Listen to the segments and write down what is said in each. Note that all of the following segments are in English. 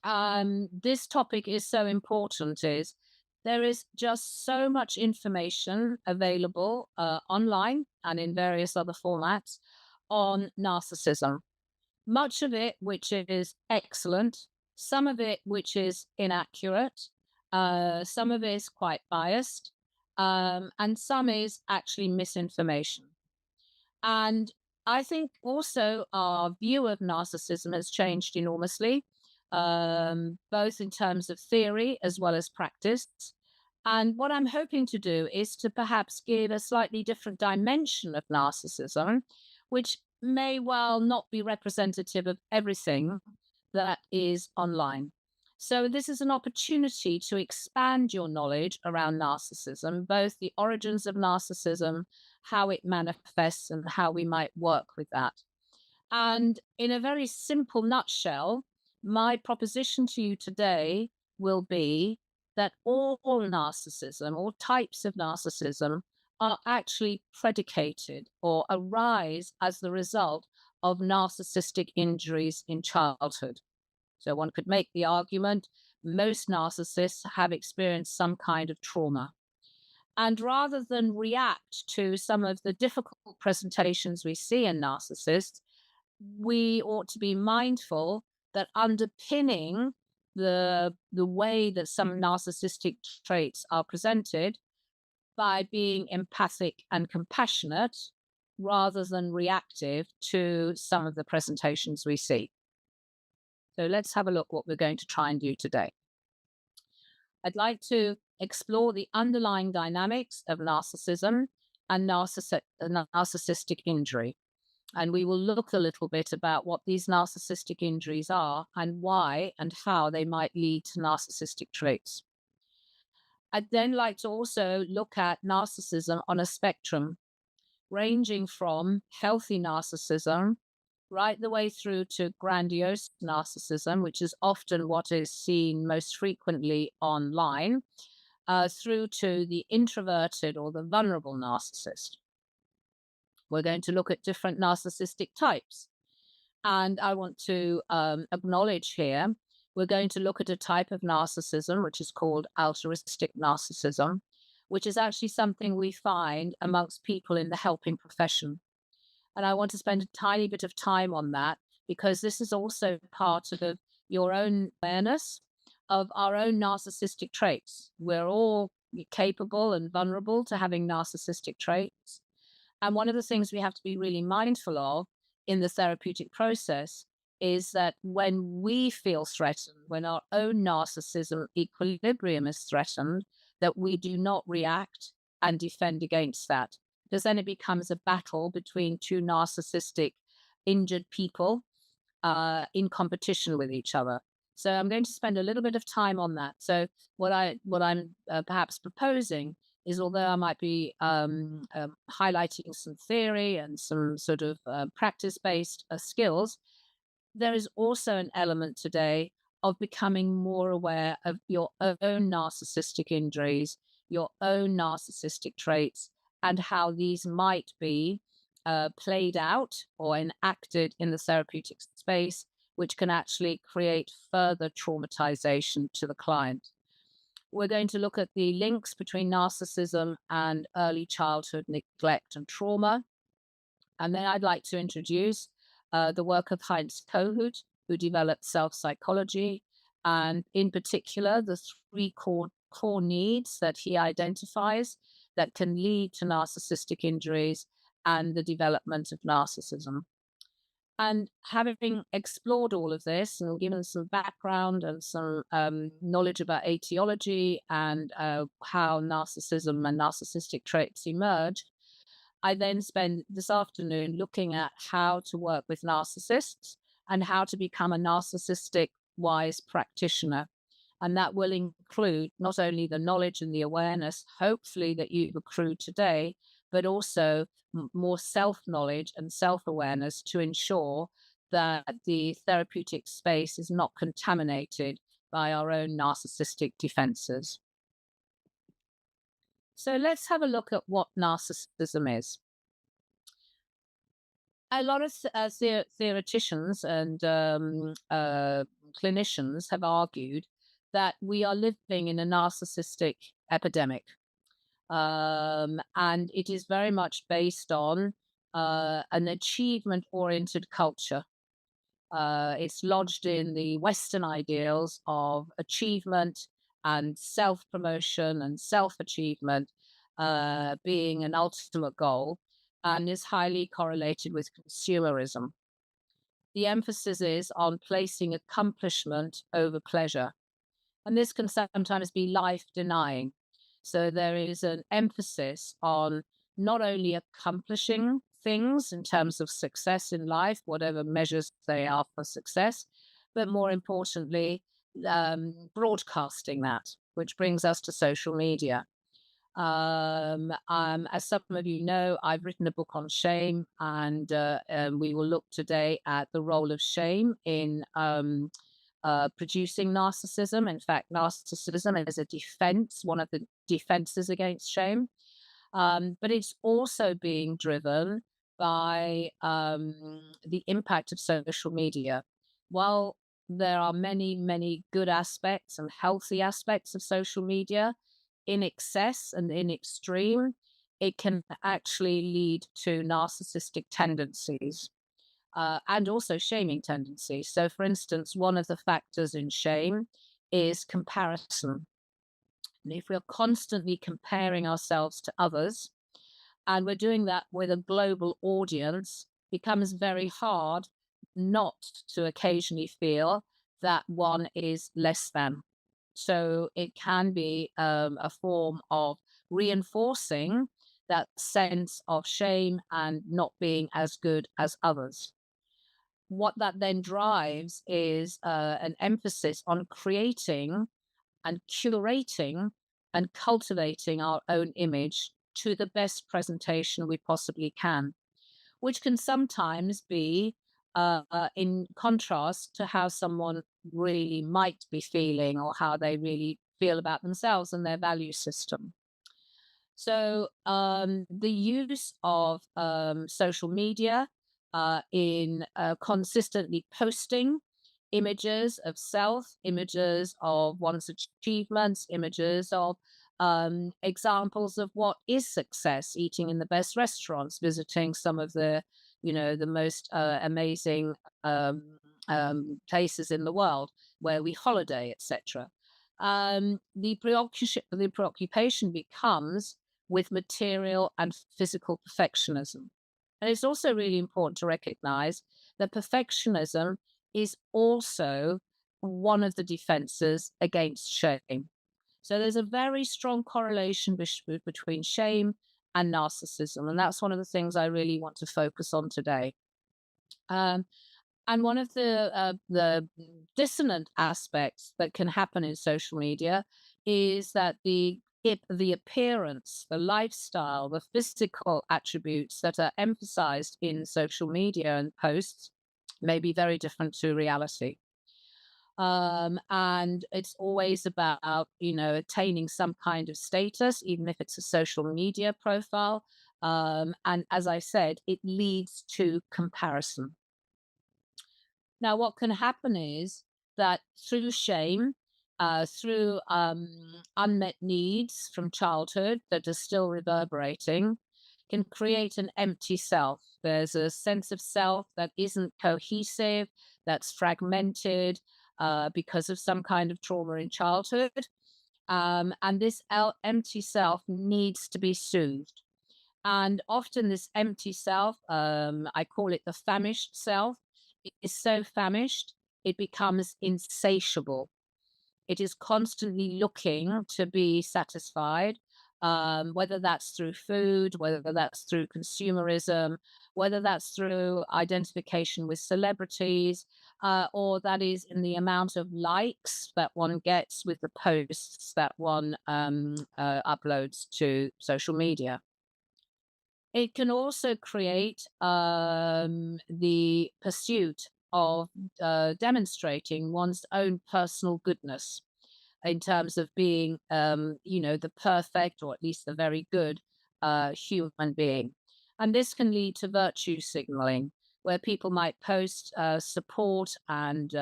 this topic is so important is there is just so much information available online and in various other formats on narcissism. Much of it which is excellent, some of it which is inaccurate, some of it is quite biased, and some is actually misinformation. And I think also our view of narcissism has changed enormously, both in terms of theory as well as practice. And what I'm hoping to do is to perhaps give a slightly different dimension of narcissism, which may well not be representative of everything that is online. So, this is an opportunity to expand your knowledge around narcissism, both the origins of narcissism, how it manifests, and how we might work with that. And in a very simple nutshell, my proposition to you today will be that all narcissism, all types of narcissism, are actually predicated or arise as the result of narcissistic injuries in childhood. So one could make the argument most narcissists have experienced some kind of trauma. And rather than react to some of the difficult presentations we see in narcissists, we ought to be mindful that underpinning the way that some narcissistic traits are presented by being empathic and compassionate rather than reactive to some of the presentations we see. So let's have a look what we're going to try and do today. I'd like to explore the underlying dynamics of narcissism and narcissistic injury. And we will look a little bit about what these narcissistic injuries are and why and how they might lead to narcissistic traits. I'd then like to also look at narcissism on a spectrum, ranging from healthy narcissism right the way through to grandiose narcissism, which is often what is seen most frequently online, through to the introverted or the vulnerable narcissist. We're going to look at different narcissistic types. And I want to acknowledge here, we're going to look at a type of narcissism, which is called altruistic narcissism, which is actually something we find amongst people in the helping profession. And I want to spend a tiny bit of time on that because this is also part of your own awareness of our own narcissistic traits. We're all capable and vulnerable to having narcissistic traits. And one of the things we have to be really mindful of in the therapeutic process is that when we feel threatened, when our own narcissism equilibrium is threatened, that we do not react and defend against that. Because then it becomes a battle between two narcissistic injured people in competition with each other. So I'm going to spend a little bit of time on that. So what I'm perhaps proposing is, although I might be highlighting some theory and some sort of practice-based skills, there is also an element today of becoming more aware of your own narcissistic injuries, your own narcissistic traits, and how these might be played out or enacted in the therapeutic space, which can actually create further traumatization to the client. We're going to look at the links between narcissism and early childhood neglect and trauma. And then I'd like to introduce the work of Heinz Kohut, who developed self psychology, and in particular, the three core needs that he identifies that can lead to narcissistic injuries and the development of narcissism. And having explored all of this and given some background and some knowledge about etiology and how narcissism and narcissistic traits emerge, I then spend this afternoon looking at how to work with narcissists and how to become a narcissistic wise practitioner. And that will include not only the knowledge and the awareness, hopefully, that you've accrued today, but also more self knowledge and self awareness to ensure that the therapeutic space is not contaminated by our own narcissistic defenses. So let's have a look at what narcissism is. A lot of theoreticians and clinicians have argued that we are living in a narcissistic epidemic. And it is very much based on an achievement oriented culture. It's lodged in the Western ideals of achievement and self promotion and self achievement being an ultimate goal, and is highly correlated with consumerism. The emphasis is on placing accomplishment over pleasure, and this can sometimes be life denying. So there is an emphasis on not only accomplishing things in terms of success in life, whatever measures they are for success, but more importantly, broadcasting that, which brings us to social media. As some of you know, I've written a book on shame, and we will look today at the role of shame in producing narcissism. In fact, narcissism is a defense, one of the defenses against shame. But it's also being driven by the impact of social media. While there are many, many good aspects and healthy aspects of social media, in excess and in extreme, it can actually lead to narcissistic tendencies and also shaming tendencies. So, for instance, one of the factors in shame is comparison. And if we're constantly comparing ourselves to others, and we're doing that with a global audience, becomes very hard not to occasionally feel that one is less than. So it can be a form of reinforcing that sense of shame and not being as good as others. What that then drives is an emphasis on creating and curating and cultivating our own image to the best presentation we possibly can, which can sometimes be in contrast to how someone really might be feeling or how they really feel about themselves and their value system. So, the use of social media in consistently posting images of self, images of one's achievements, images of examples of what is success, eating in the best restaurants, visiting some of the, the most amazing places in the world where we holiday, etc. The preoccupation becomes with material and physical perfectionism. And it's also really important to recognize that perfectionism is also one of the defenses against shame. So there's a very strong correlation between shame and narcissism. And that's one of the things I really want to focus on today. Um, and one of the dissonant aspects that can happen in social media is that the appearance, the lifestyle, the physical attributes that are emphasized in social media and posts may be very different to reality. And it's always about, attaining some kind of status, even if it's a social media profile. And as I said, it leads to comparison. Now, what can happen is that through shame, through unmet needs from childhood that are still reverberating, can create an empty self. There's a sense of self that isn't cohesive, that's fragmented because of some kind of trauma in childhood. And this empty self needs to be soothed. And often this empty self, I call it the famished self, is so famished, it becomes insatiable. It is constantly looking to be satisfied, whether that's through food, whether that's through consumerism, whether that's through identification with celebrities, or that is in the amount of likes that one gets with the posts that one uploads to social media. It can also create the pursuit of demonstrating one's own personal goodness in terms of being, the perfect or at least the very good human being. And this can lead to virtue signaling. where people might post support and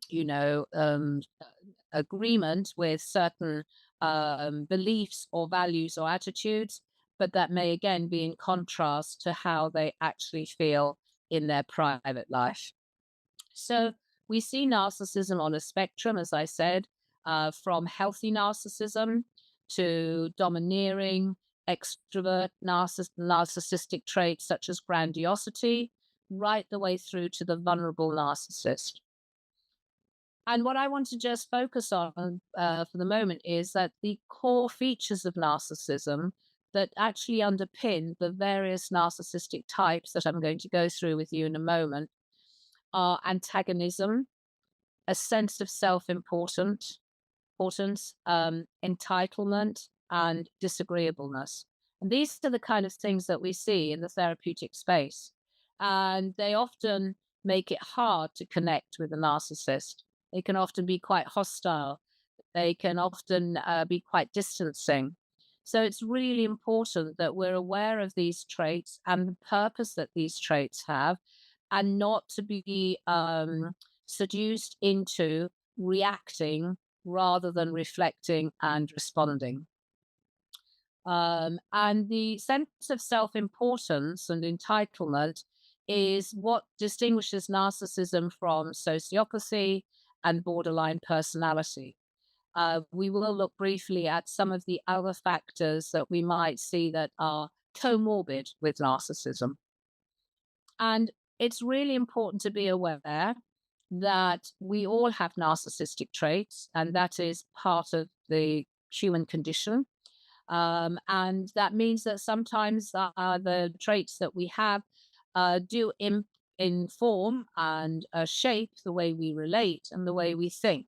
you know, agreement with certain beliefs or values or attitudes, but that may again be in contrast to how they actually feel in their private life. So we see narcissism on a spectrum, as I said, from healthy narcissism to domineering, extrovert, narcissistic traits such as grandiosity, right the way through to the vulnerable narcissist. And what I want to just focus on for the moment is that the core features of narcissism that actually underpin the various narcissistic types that I'm going to go through with you in a moment are antagonism, a sense of self-importance, entitlement, and disagreeableness. And these are the kind of things that we see in the therapeutic space. And they often make it hard to connect with a narcissist. They can often be quite hostile. They can often be quite distancing. So it's really important that we're aware of these traits and the purpose that these traits have, and not to be seduced into reacting rather than reflecting and responding. And the sense of self importance and entitlement is what distinguishes narcissism from sociopathy and borderline personality. We will look briefly at some of the other factors that we might see that are comorbid with narcissism. And it's really important to be aware that we all have narcissistic traits, and that is part of the human condition. And that means that sometimes the traits that we have do inform and shape the way we relate and the way we think.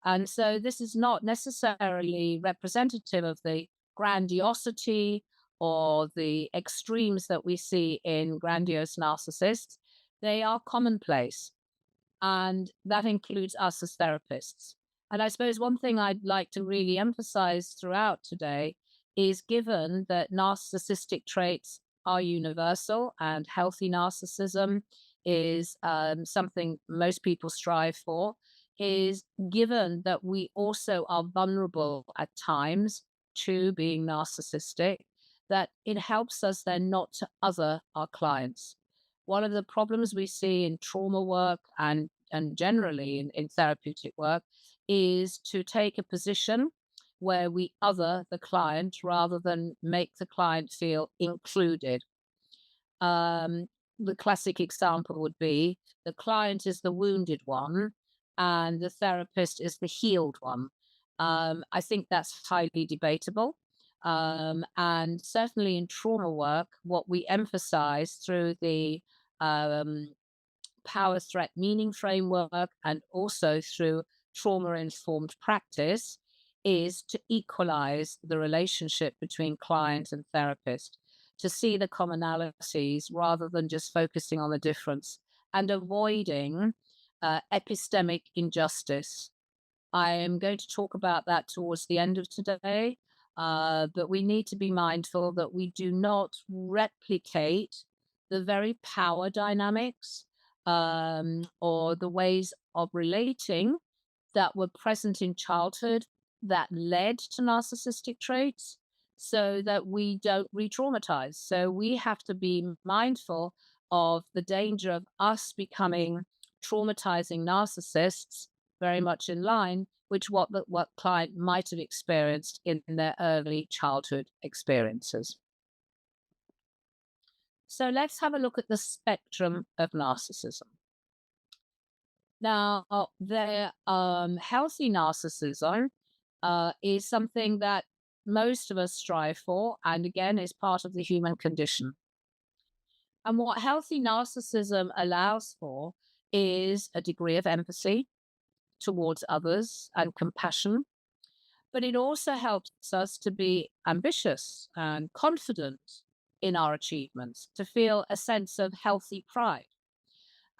And so this is not necessarily representative of the grandiosity or the extremes that we see in grandiose narcissists. They are commonplace, and that includes us as therapists. And I suppose one thing I'd like to really emphasize throughout today is, given that narcissistic traits are universal and healthy narcissism is something most people strive for, is given that we also are vulnerable at times to being narcissistic, that it helps us then not to other our clients. One of the problems we see in trauma work and generally in therapeutic work is to take a position where we other the client rather than make the client feel included. Um, the classic example would be the client is the wounded one and the therapist is the healed one. I think that's highly debatable. And certainly in trauma work, what we emphasize through the um, power threat meaning framework and also through trauma informed practice is to equalize the relationship between client and therapist, to see the commonalities rather than just focusing on the difference and avoiding epistemic injustice. I am going to talk about that towards the end of today, but we need to be mindful that we do not replicate the very power dynamics or the ways of relating that were present in childhood that led to narcissistic traits, so that we don't re traumatize. So we have to be mindful of the danger of us becoming traumatizing narcissists, very much in line with what client might have experienced in their early childhood experiences. So let's have a look at the spectrum of narcissism. Now, the healthy narcissism is something that most of us strive for, and again, is part of the human condition. And what healthy narcissism allows for is a degree of empathy towards others and compassion, but it also helps us to be ambitious and confident in our achievements, to feel a sense of healthy pride.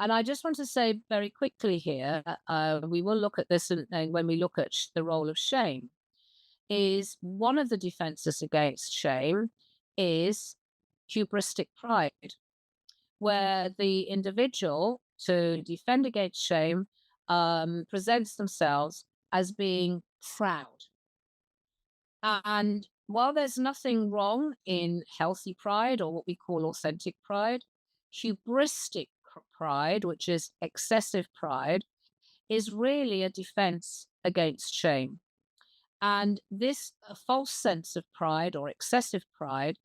And I just want to say very quickly here, we will look at this when we look at the role of shame, is one of the defenses against shame is hubristic pride. where the individual, to defend against shame, presents themselves as being proud. And while there's nothing wrong in healthy pride or what we call authentic pride, hubristic pride, which is excessive pride, is really a defense against shame. And this false sense of pride or excessive pride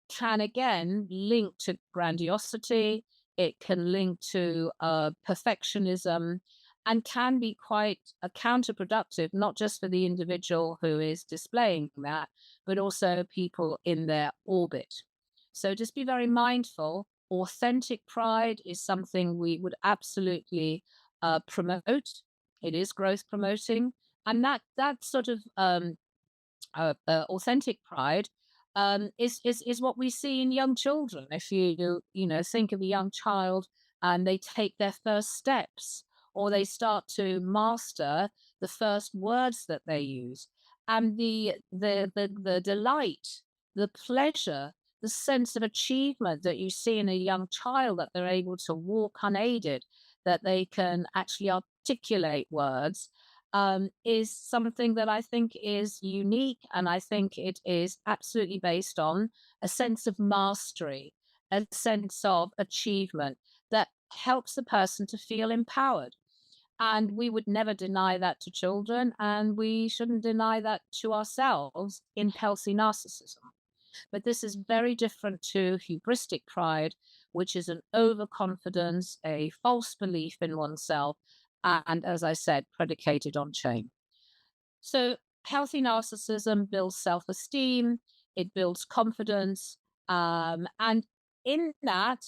can again link to grandiosity, it can link to perfectionism, and can be quite counterproductive, not just for the individual who is displaying that, but also people in their orbit. So just be very mindful. Authentic pride is something we would absolutely promote. It is growth promoting, and that sort of authentic pride is what we see in young children. If you think of a young child and they take their first steps, or they start to master the first words that they use, and the delight, the pleasure, the sense of achievement that you see in a young child, that they're able to walk unaided, that they can actually articulate words, is something that I think is unique. And I think it is absolutely based on a sense of mastery, a sense of achievement that helps the person to feel empowered. And we would never deny that to children, and we shouldn't deny that to ourselves in healthy narcissism. But this is very different to hubristic pride, which is an overconfidence, a false belief in oneself, and as I said, predicated on shame. So, healthy narcissism builds self esteem, it builds confidence. And in that,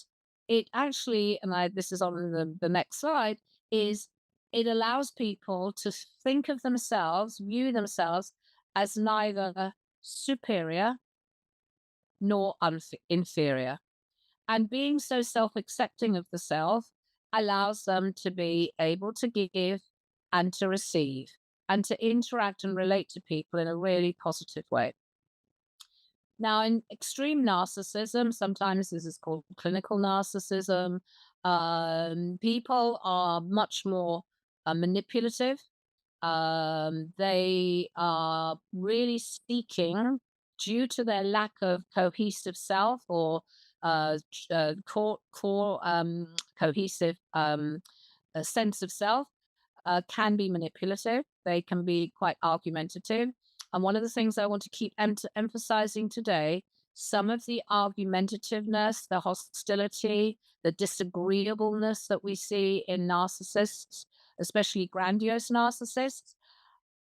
it actually, this is on the next slide, is it allows people to think of themselves, view themselves as neither superior nor inferior. And being so self accepting of the self allows them to be able to give and to receive and to interact and relate to people in a really positive way. Now, in extreme narcissism, sometimes this is called clinical narcissism, people are much more manipulative. They are really seeking, due to their lack of cohesive self, or core cohesive a sense of self, can be manipulative. They can be quite argumentative. And one of the things I want to keep emphasizing today, some of the argumentativeness, the hostility, the disagreeableness that we see in narcissists, especially grandiose narcissists,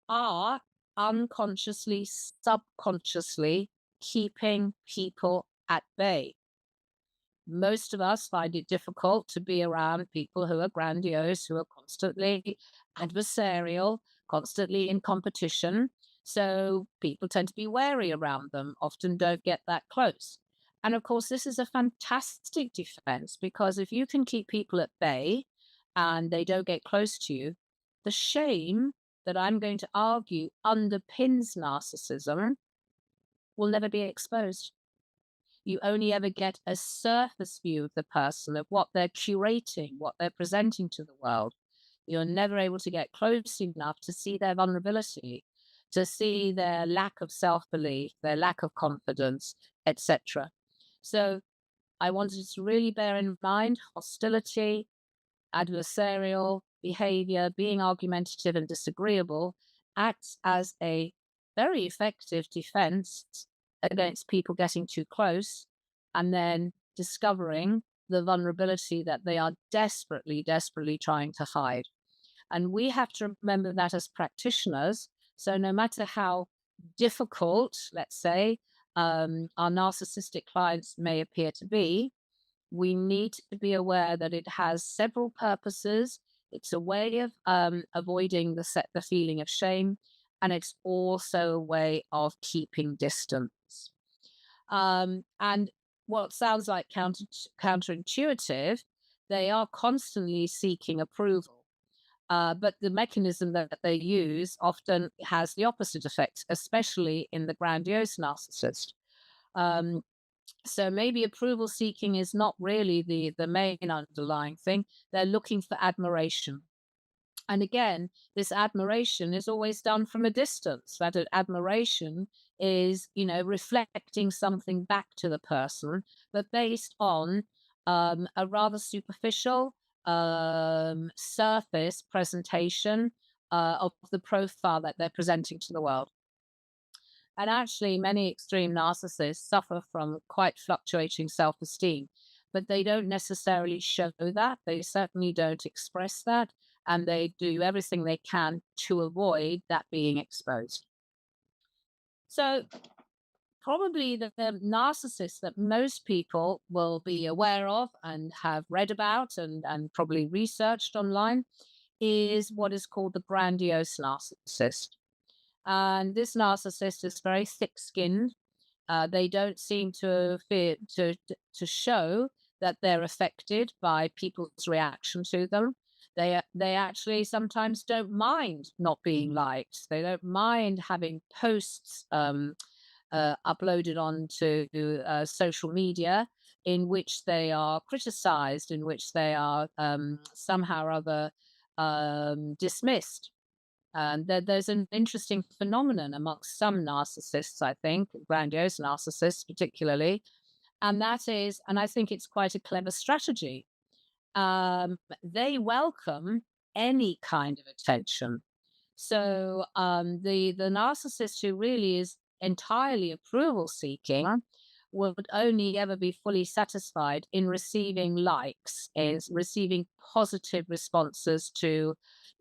are unconsciously, subconsciously keeping people at bay. Most of us find it difficult to be around people who are grandiose, who are constantly adversarial, constantly in competition. So people tend to be wary around them, often don't get that close. And of course, this is a fantastic defense, because if you can keep people at bay and they don't get close to you, the shame that I'm going to argue underpins narcissism will never be exposed. You only ever get a surface view of the person, of what they're curating, what they're presenting to the world. You're never able to get close enough to see their vulnerability, to see their lack of self belief, their lack of confidence, etc. So I wanted to really bear in mind hostility, adversarial behavior, being argumentative and disagreeable, acts as a very effective defense against people getting too close, and then discovering the vulnerability that they are desperately, desperately trying to hide. And we have to remember that as practitioners. So, no matter how difficult, let's say, our narcissistic clients may appear to be, we need to be aware that it has several purposes. It's a way of avoiding the feeling of shame, and it's also a way of keeping distance. And what sounds like counterintuitive, they are constantly seeking approval. But the mechanism that they use often has the opposite effect, especially in the grandiose narcissist. Um, So maybe approval seeking is not really the main underlying thing. They're looking for admiration. And again, this admiration is always done from a distance. That admiration is, reflecting something back to the person, but based on a rather superficial, surface presentation of the profile that they're presenting to the world. And actually, many extreme narcissists suffer from quite fluctuating self esteem, but they don't necessarily show that. They certainly don't express that. And they do everything they can to avoid that being exposed. So, probably the narcissist that most people will be aware of and have read about and probably researched online is what is called the grandiose narcissist. And this narcissist is very thick skinned. They don't seem to fear to show that they're affected by people's reaction to them. They actually sometimes don't mind not being liked. They don't mind having posts uploaded onto social media in which they are criticized, in which they are somehow or other dismissed. And there's an interesting phenomenon amongst some narcissists, I think, grandiose narcissists particularly, and that is, and I think it's quite a clever strategy. They welcome any kind of attention. So the narcissist who really is entirely approval seeking would only ever be fully satisfied in receiving likes, is receiving positive responses to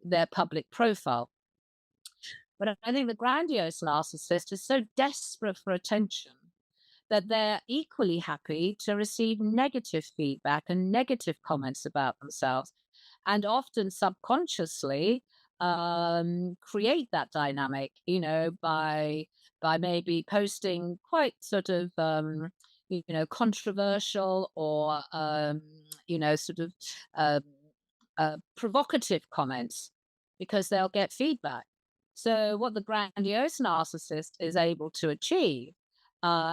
their public profile. But I think the grandiose narcissist is so desperate for attention that they're equally happy to receive negative feedback and negative comments about themselves, and often subconsciously create that dynamic, by maybe posting quite sort of controversial or sort of um, provocative comments because they'll get feedback. So, what the grandiose narcissist is able to achieve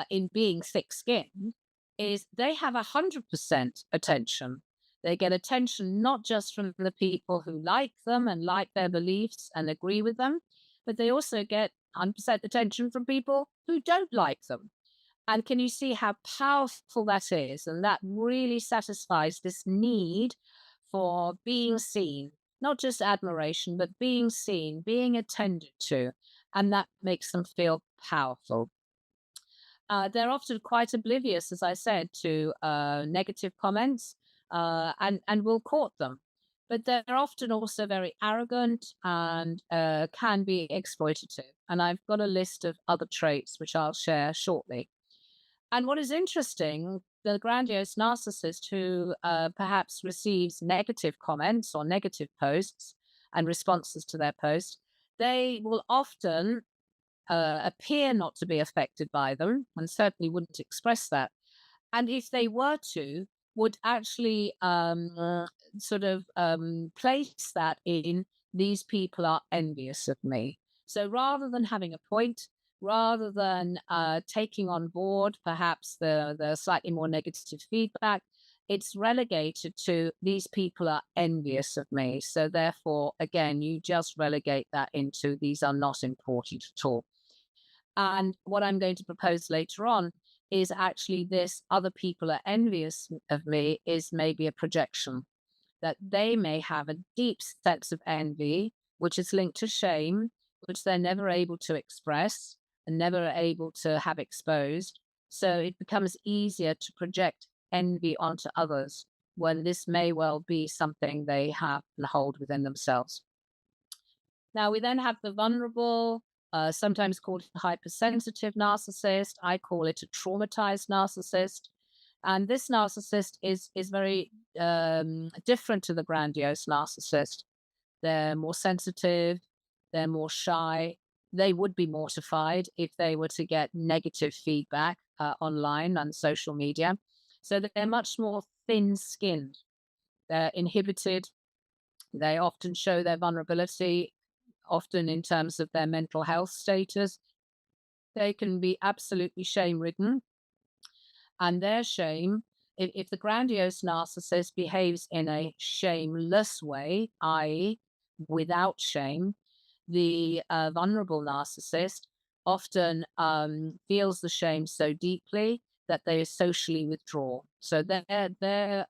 in being thick skinned is they have 100% attention. They get attention not just from the people who like them and like their beliefs and agree with them, but they also get 100% attention from people who don't like them. And can you see how powerful that is? And that really satisfies this need for being seen, not just admiration, but being seen, being attended to. And that makes them feel powerful. They're often quite oblivious, as I said, to negative comments and will court them. But they're often also very arrogant and can be exploitative. And I've got a list of other traits which I'll share shortly. And what is interesting, the grandiose narcissist who perhaps receives negative comments or negative posts and responses to their post, they will often appear not to be affected by them and certainly wouldn't express that. And if they were to, would actually sort of place that in these people are envious of me. So rather than having a point, rather than taking on board perhaps the slightly more negative feedback, it's relegated to these people are envious of me. So therefore, again, you just relegate that into these are not important at all. And what I'm going to propose later on is actually this other people are envious of me is maybe a projection, that they may have a deep sense of envy, which is linked to shame, which they're never able to express and never able to have exposed. So it becomes easier to project envy onto others when this may well be something they have and hold within themselves. Now, we then have the vulnerable, sometimes called hypersensitive narcissist. I call it a traumatized narcissist. And this narcissist is very different to the grandiose narcissist. They're more sensitive, they're more shy. They would be mortified if they were to get negative feedback online on social media. So that they're much more thin skinned. They're inhibited. They often show their vulnerability often in terms of their mental health status. They can be absolutely shame ridden. And their shame, if the grandiose narcissist behaves in a shameless way, i.e., without shame, the vulnerable narcissist often feels the shame so deeply that they socially withdraw. So their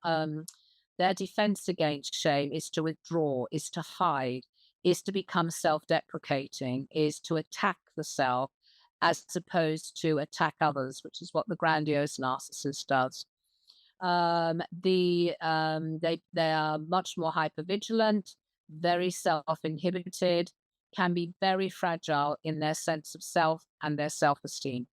defense against shame is to withdraw, is to hide, is to become self-deprecating, is to attack the self as opposed to attack others, which is what the grandiose narcissist does. They are much more hypervigilant, very self-inhibited, can be very fragile in their sense of self and their self-esteem.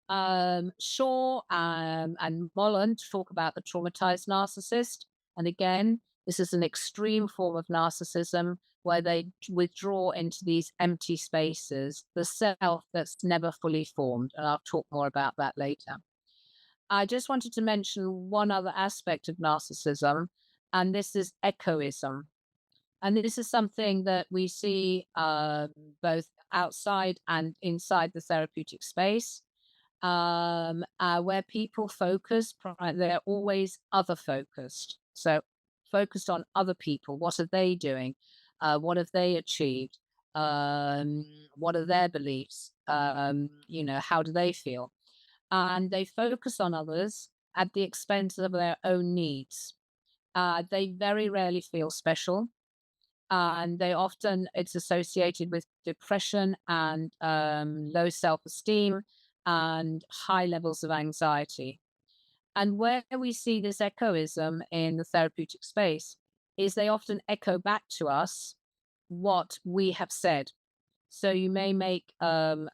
Shaw and Molland talk about the traumatized narcissist. And again, this is an extreme form of narcissism where they withdraw into these empty spaces, the self that's never fully formed. And I'll talk more about that later. I just wanted to mention one other aspect of narcissism, and this is echoism. And this is something that we see both outside and inside the therapeutic space, where people focus, they're always other focused. So focused on other people. What are they doing? What have they achieved? What are their beliefs? How do they feel? And they focus on others at the expense of their own needs. They very rarely feel special, and they often it's associated with depression and low self-esteem and high levels of anxiety. And where we see this echoism in the therapeutic space is they often echo back to us what we have said. So you may make an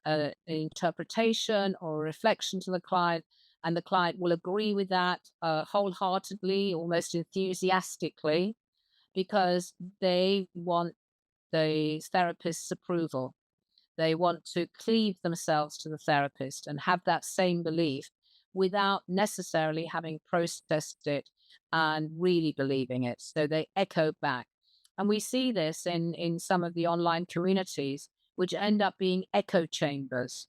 interpretation or a reflection to the client, and the client will agree with that wholeheartedly, almost enthusiastically, because they want the therapist's approval. They want to cleave themselves to the therapist and have that same belief without necessarily having processed it and really believing it. So they echo back. And we see this in some of the online communities, which end up being echo chambers,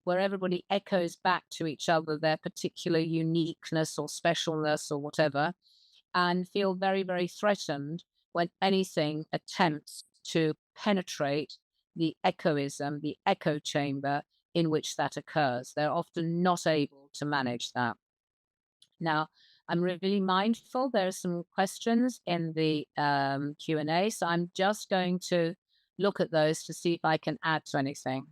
where everybody echoes back to each other their particular uniqueness or specialness or whatever, and feel very, very threatened when anything attempts to penetrate the echoism, the echo chamber in which that occurs. They're often not able to manage that. Now, I'm really mindful. There are some questions in the Q&A, so I'm just going to look at those to see if I can add to anything.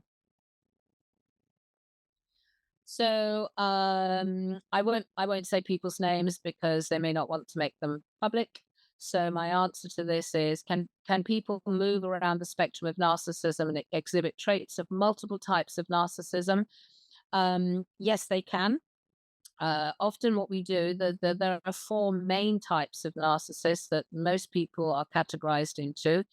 So I won't say people's names because they may not want to make them public. So my answer to this is can people move around the spectrum of narcissism and exhibit traits of multiple types of narcissism? Yes, they can. Often what we do, there are four main types of narcissists that most people are categorized into.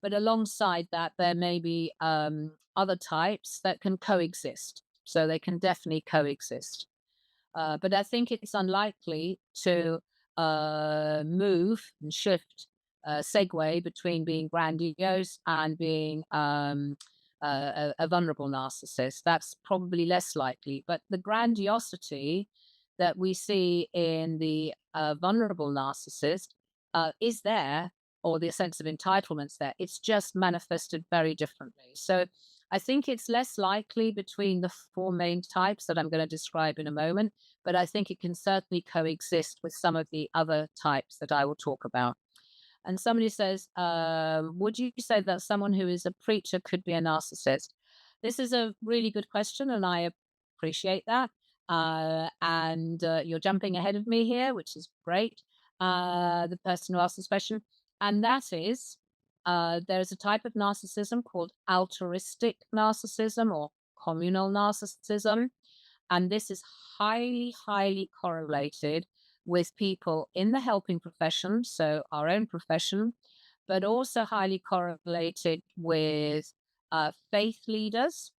But alongside that, there may be other types that can coexist. So they can definitely coexist. But I think it's unlikely to move and shift, segue between being grandiose and being a vulnerable narcissist. That's probably less likely. But the grandiosity that we see in the vulnerable narcissist is there, or the sense of entitlement's there. It's just manifested very differently. So I think it's less likely between the four main types that I'm going to describe in a moment, but I think it can certainly coexist with some of the other types that I will talk about. And somebody says, would you say that someone who is a preacher could be a narcissist? This is a really good question, and I appreciate that. And you're jumping ahead of me here, which is great. The person who asked this question, and that is there's a type of narcissism called altruistic narcissism or communal narcissism. And this is highly, highly correlated with people in the helping profession, so our own profession, but also highly correlated with faith leaders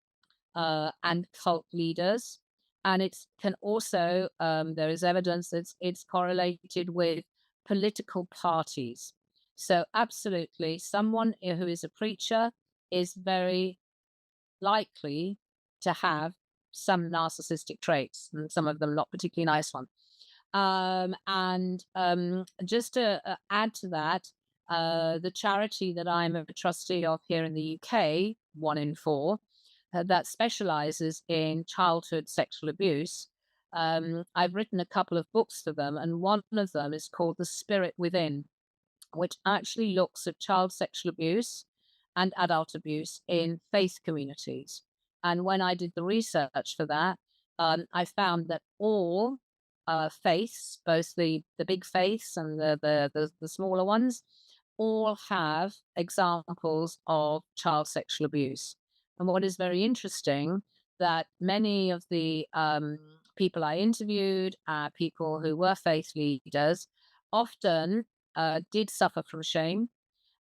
and cult leaders. And it can also, there is evidence that it's correlated with political parties. So, absolutely, someone who is a preacher is very likely to have some narcissistic traits, and some of them not particularly nice ones. And just to add to that, the charity that I'm a trustee of here in the UK, One in Four, that specializes in childhood sexual abuse. I've written a couple of books for them, and one of them is called The Spirit Within, which actually looks at child sexual abuse and adult abuse in faith communities. And when I did the research for that, I found that all faiths, both the big faiths and the smaller ones, all have examples of child sexual abuse. And what is very interesting, that many of the people I interviewed, people who were faith leaders, often did suffer from shame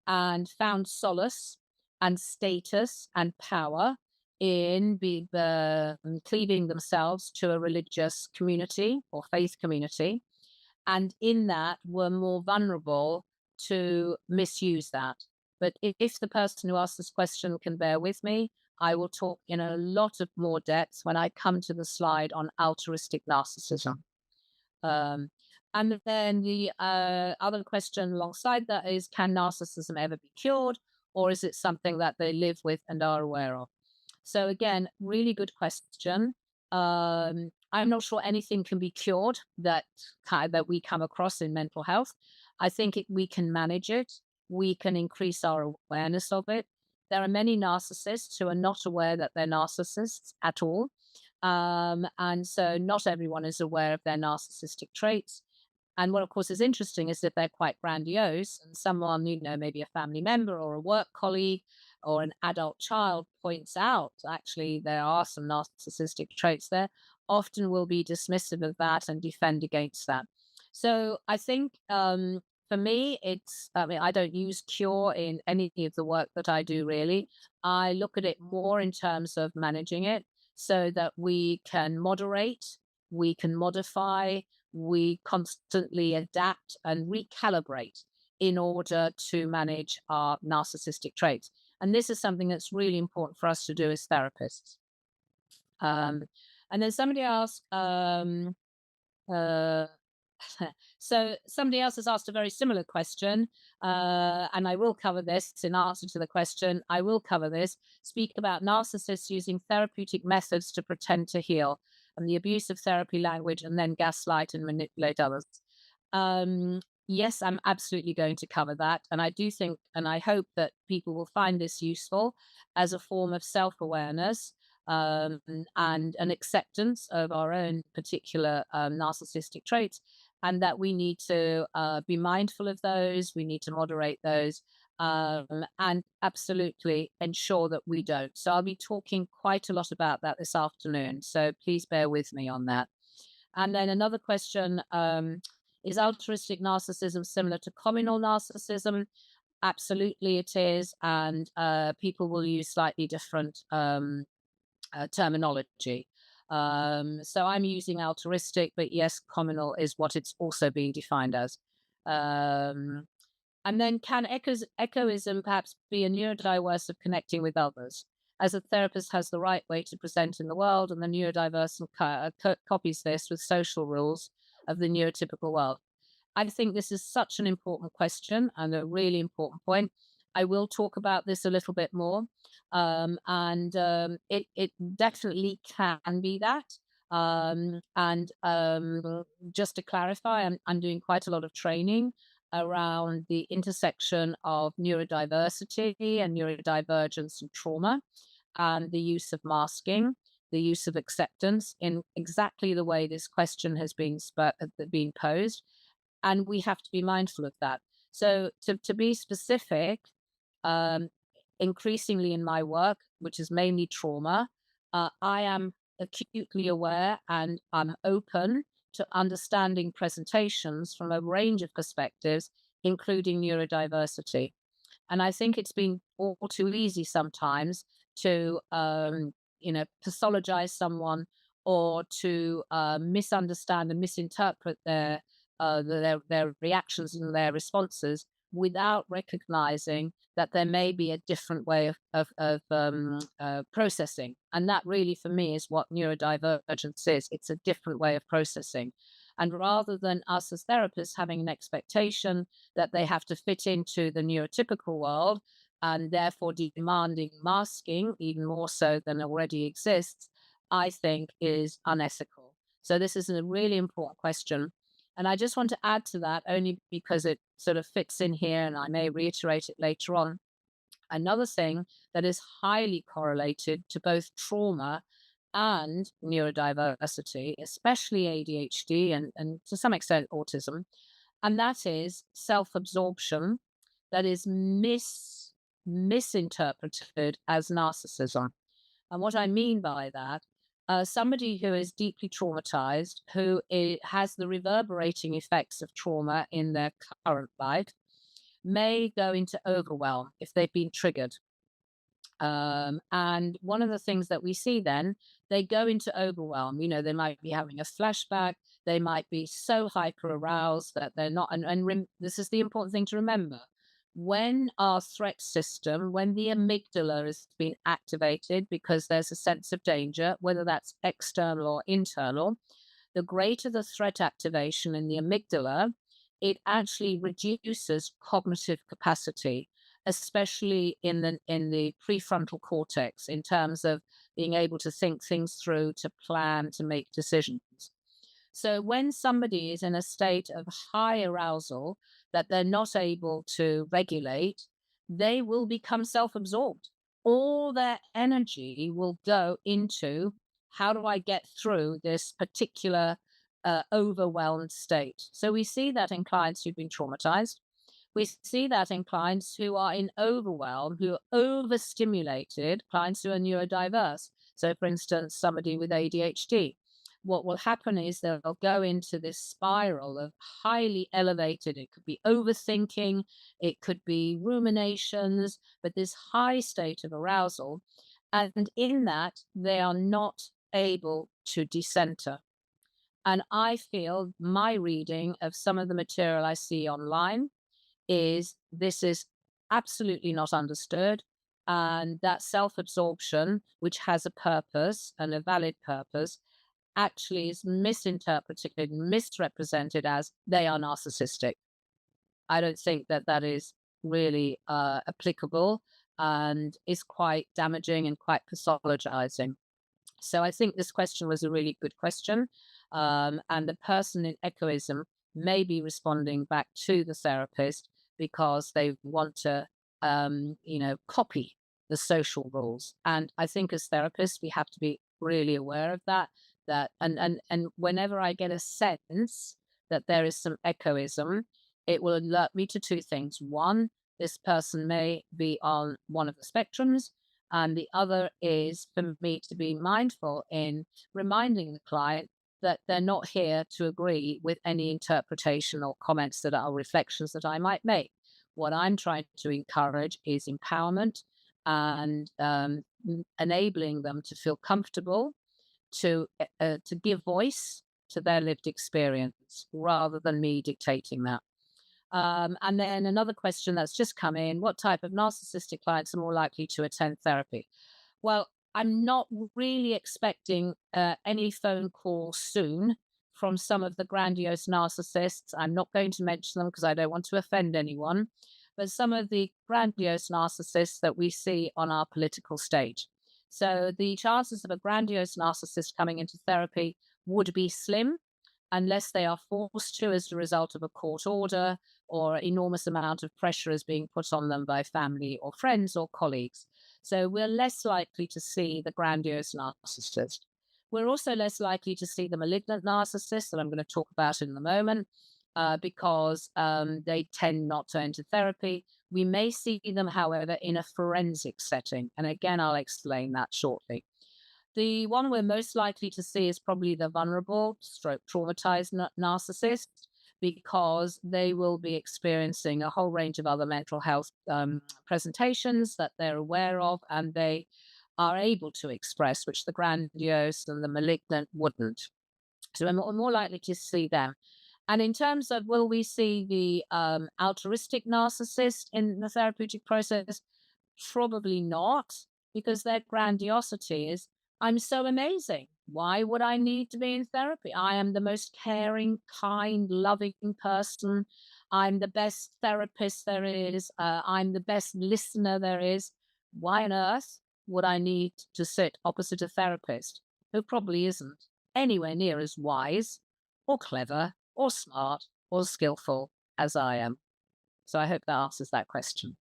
and found solace and status and power in cleaving themselves to a religious community or faith community, and in that were more vulnerable to misuse that. But if the person who asked this question can bear with me, I will talk in a lot of more depth when I come to the slide on altruistic narcissism. Um, and then the other question alongside that is, can narcissism ever be cured, or is it something that they live with and are aware of? So again, really good question. I'm not sure anything can be cured that we come across in mental health. I think we can manage it. We can increase our awareness of it. There are many narcissists who are not aware that they're narcissists at all. And so not everyone is aware of their narcissistic traits. And what, of course, is interesting is that they're quite grandiose, and someone, maybe a family member or a work colleague or an adult child points out, actually, there are some narcissistic traits there, often will be dismissive of that and defend against that. So I think for me, I don't use cure in any of the work that I do, really. I look at it more in terms of managing it so that we can moderate, we can modify, we constantly adapt and recalibrate in order to manage our narcissistic traits. And this is something that's really important for us to do as therapists. Um, and then somebody asked, uh, so somebody else has asked a very similar question, and I will cover this in answer to the question. I will cover this. Speak about narcissists using therapeutic methods to pretend to heal, and the abuse of therapy language, and then gaslight and manipulate others. Um, yes, I'm absolutely going to cover that, and I do think, and I hope that people will find this useful as a form of self-awareness, and an acceptance of our own particular narcissistic traits, and that we need to be mindful of those, we need to moderate those, and absolutely ensure that we don't. So I'll be talking quite a lot about that this afternoon. So please bear with me on that. And then another question, is altruistic narcissism similar to communal narcissism? Absolutely it is. And people will use slightly different terminology. So I'm using altruistic, but yes, communal is what it's also being defined as. Um, and then can echoism perhaps be a neurodiverse of connecting with others? As a therapist has the right way to present in the world, and the neurodiverse copies this with social rules of the neurotypical world. I think this is such an important question and a really important point. I will talk about this a little bit more. It definitely can be that. Just to clarify, I'm doing quite a lot of training around the intersection of neurodiversity and neurodivergence and trauma, and the use of masking, the use of acceptance in exactly the way this question has been posed. And we have to be mindful of that. So to be specific, um, increasingly in my work, which is mainly trauma, I am acutely aware and I'm open to understanding presentations from a range of perspectives, including neurodiversity. And I think it's been all too easy sometimes to, pathologize someone, or to misunderstand and misinterpret their reactions and their responses without recognizing that there may be a different way of processing. And that really, for me, is what neurodivergence is. It's a different way of processing. And rather than us as therapists having an expectation that they have to fit into the neurotypical world and therefore demanding masking, even more so than already exists, I think is unethical. So this is a really important question. And I just want to add to that only because it sort of fits in here, and I may reiterate it later on. Another thing that is highly correlated to both trauma and neurodiversity, especially ADHD and to some extent autism, and that is self absorption that is misinterpreted as narcissism. And what I mean by that, somebody who is deeply traumatized, has the reverberating effects of trauma in their current life, may go into overwhelm if they've been triggered. And one of the things that we see then, they go into overwhelm. They might be having a flashback. They might be so hyper aroused that they're not. This is the important thing to remember. When our threat system, when the amygdala has been activated because there's a sense of danger, whether that's external or internal, the greater the threat activation in the amygdala, it actually reduces cognitive capacity, especially in the prefrontal cortex, in terms of being able to think things through, to plan, to make decisions. So when somebody is in a state of high arousal that they're not able to regulate, they will become self-absorbed. All their energy will go into, how do I get through this particular overwhelmed state? So we see that in clients who've been traumatized. We see that in clients who are in overwhelm, who are overstimulated, clients who are neurodiverse. So, for instance, somebody with ADHD, what will happen is they'll go into this spiral of highly elevated, it could be overthinking, it could be ruminations, but this high state of arousal. And in that, they are not able to decenter. And I feel my reading of some of the material I see online is this is absolutely not understood. And that self absorption, which has a purpose and a valid purpose, actually is misinterpreted, misrepresented as they are narcissistic. I don't think that that is really applicable and is quite damaging and quite pathologizing. So I think this question was a really good question. And the person in echoism may be responding back to the therapist because they want to, copy the social rules. And I think as therapists, we have to be really aware of that. And whenever I get a sense that there is some echoism, it will alert me to two things. One, this person may be on one of the spectrums, and the other is for me to be mindful in reminding the client that they're not here to agree with any interpretation or comments that are reflections that I might make. What I'm trying to encourage is empowerment and enabling them to feel comfortable to give voice to their lived experience rather than me dictating that. And then another question that's just come in: what type of narcissistic clients are more likely to attend therapy? Well, I'm not really expecting any phone call soon from some of the grandiose narcissists. I'm not going to mention them because I don't want to offend anyone, but some of the grandiose narcissists that we see on our political stage. So the chances of a grandiose narcissist coming into therapy would be slim unless they are forced to as a result of a court order or enormous amount of pressure is being put on them by family or friends or colleagues. So we're less likely to see the grandiose narcissist. We're also less likely to see the malignant narcissist that I'm going to talk about in a moment, because they tend not to enter therapy. We may see them, however, in a forensic setting. And again, I'll explain that shortly. The one we're most likely to see is probably the vulnerable stroke traumatized narcissist, because they will be experiencing a whole range of other mental health presentations that they're aware of and they are able to express, which the grandiose and the malignant wouldn't. So we're more likely to see them. And in terms of will we see the altruistic narcissist in the therapeutic process? Probably not, because their grandiosity is, I'm so amazing. Why would I need to be in therapy? I am the most caring, kind, loving person. I'm the best therapist there is. I'm the best listener there is. Why on earth would I need to sit opposite a therapist who probably isn't anywhere near as wise or clever or smart or skillful as I am? So I hope that answers that question.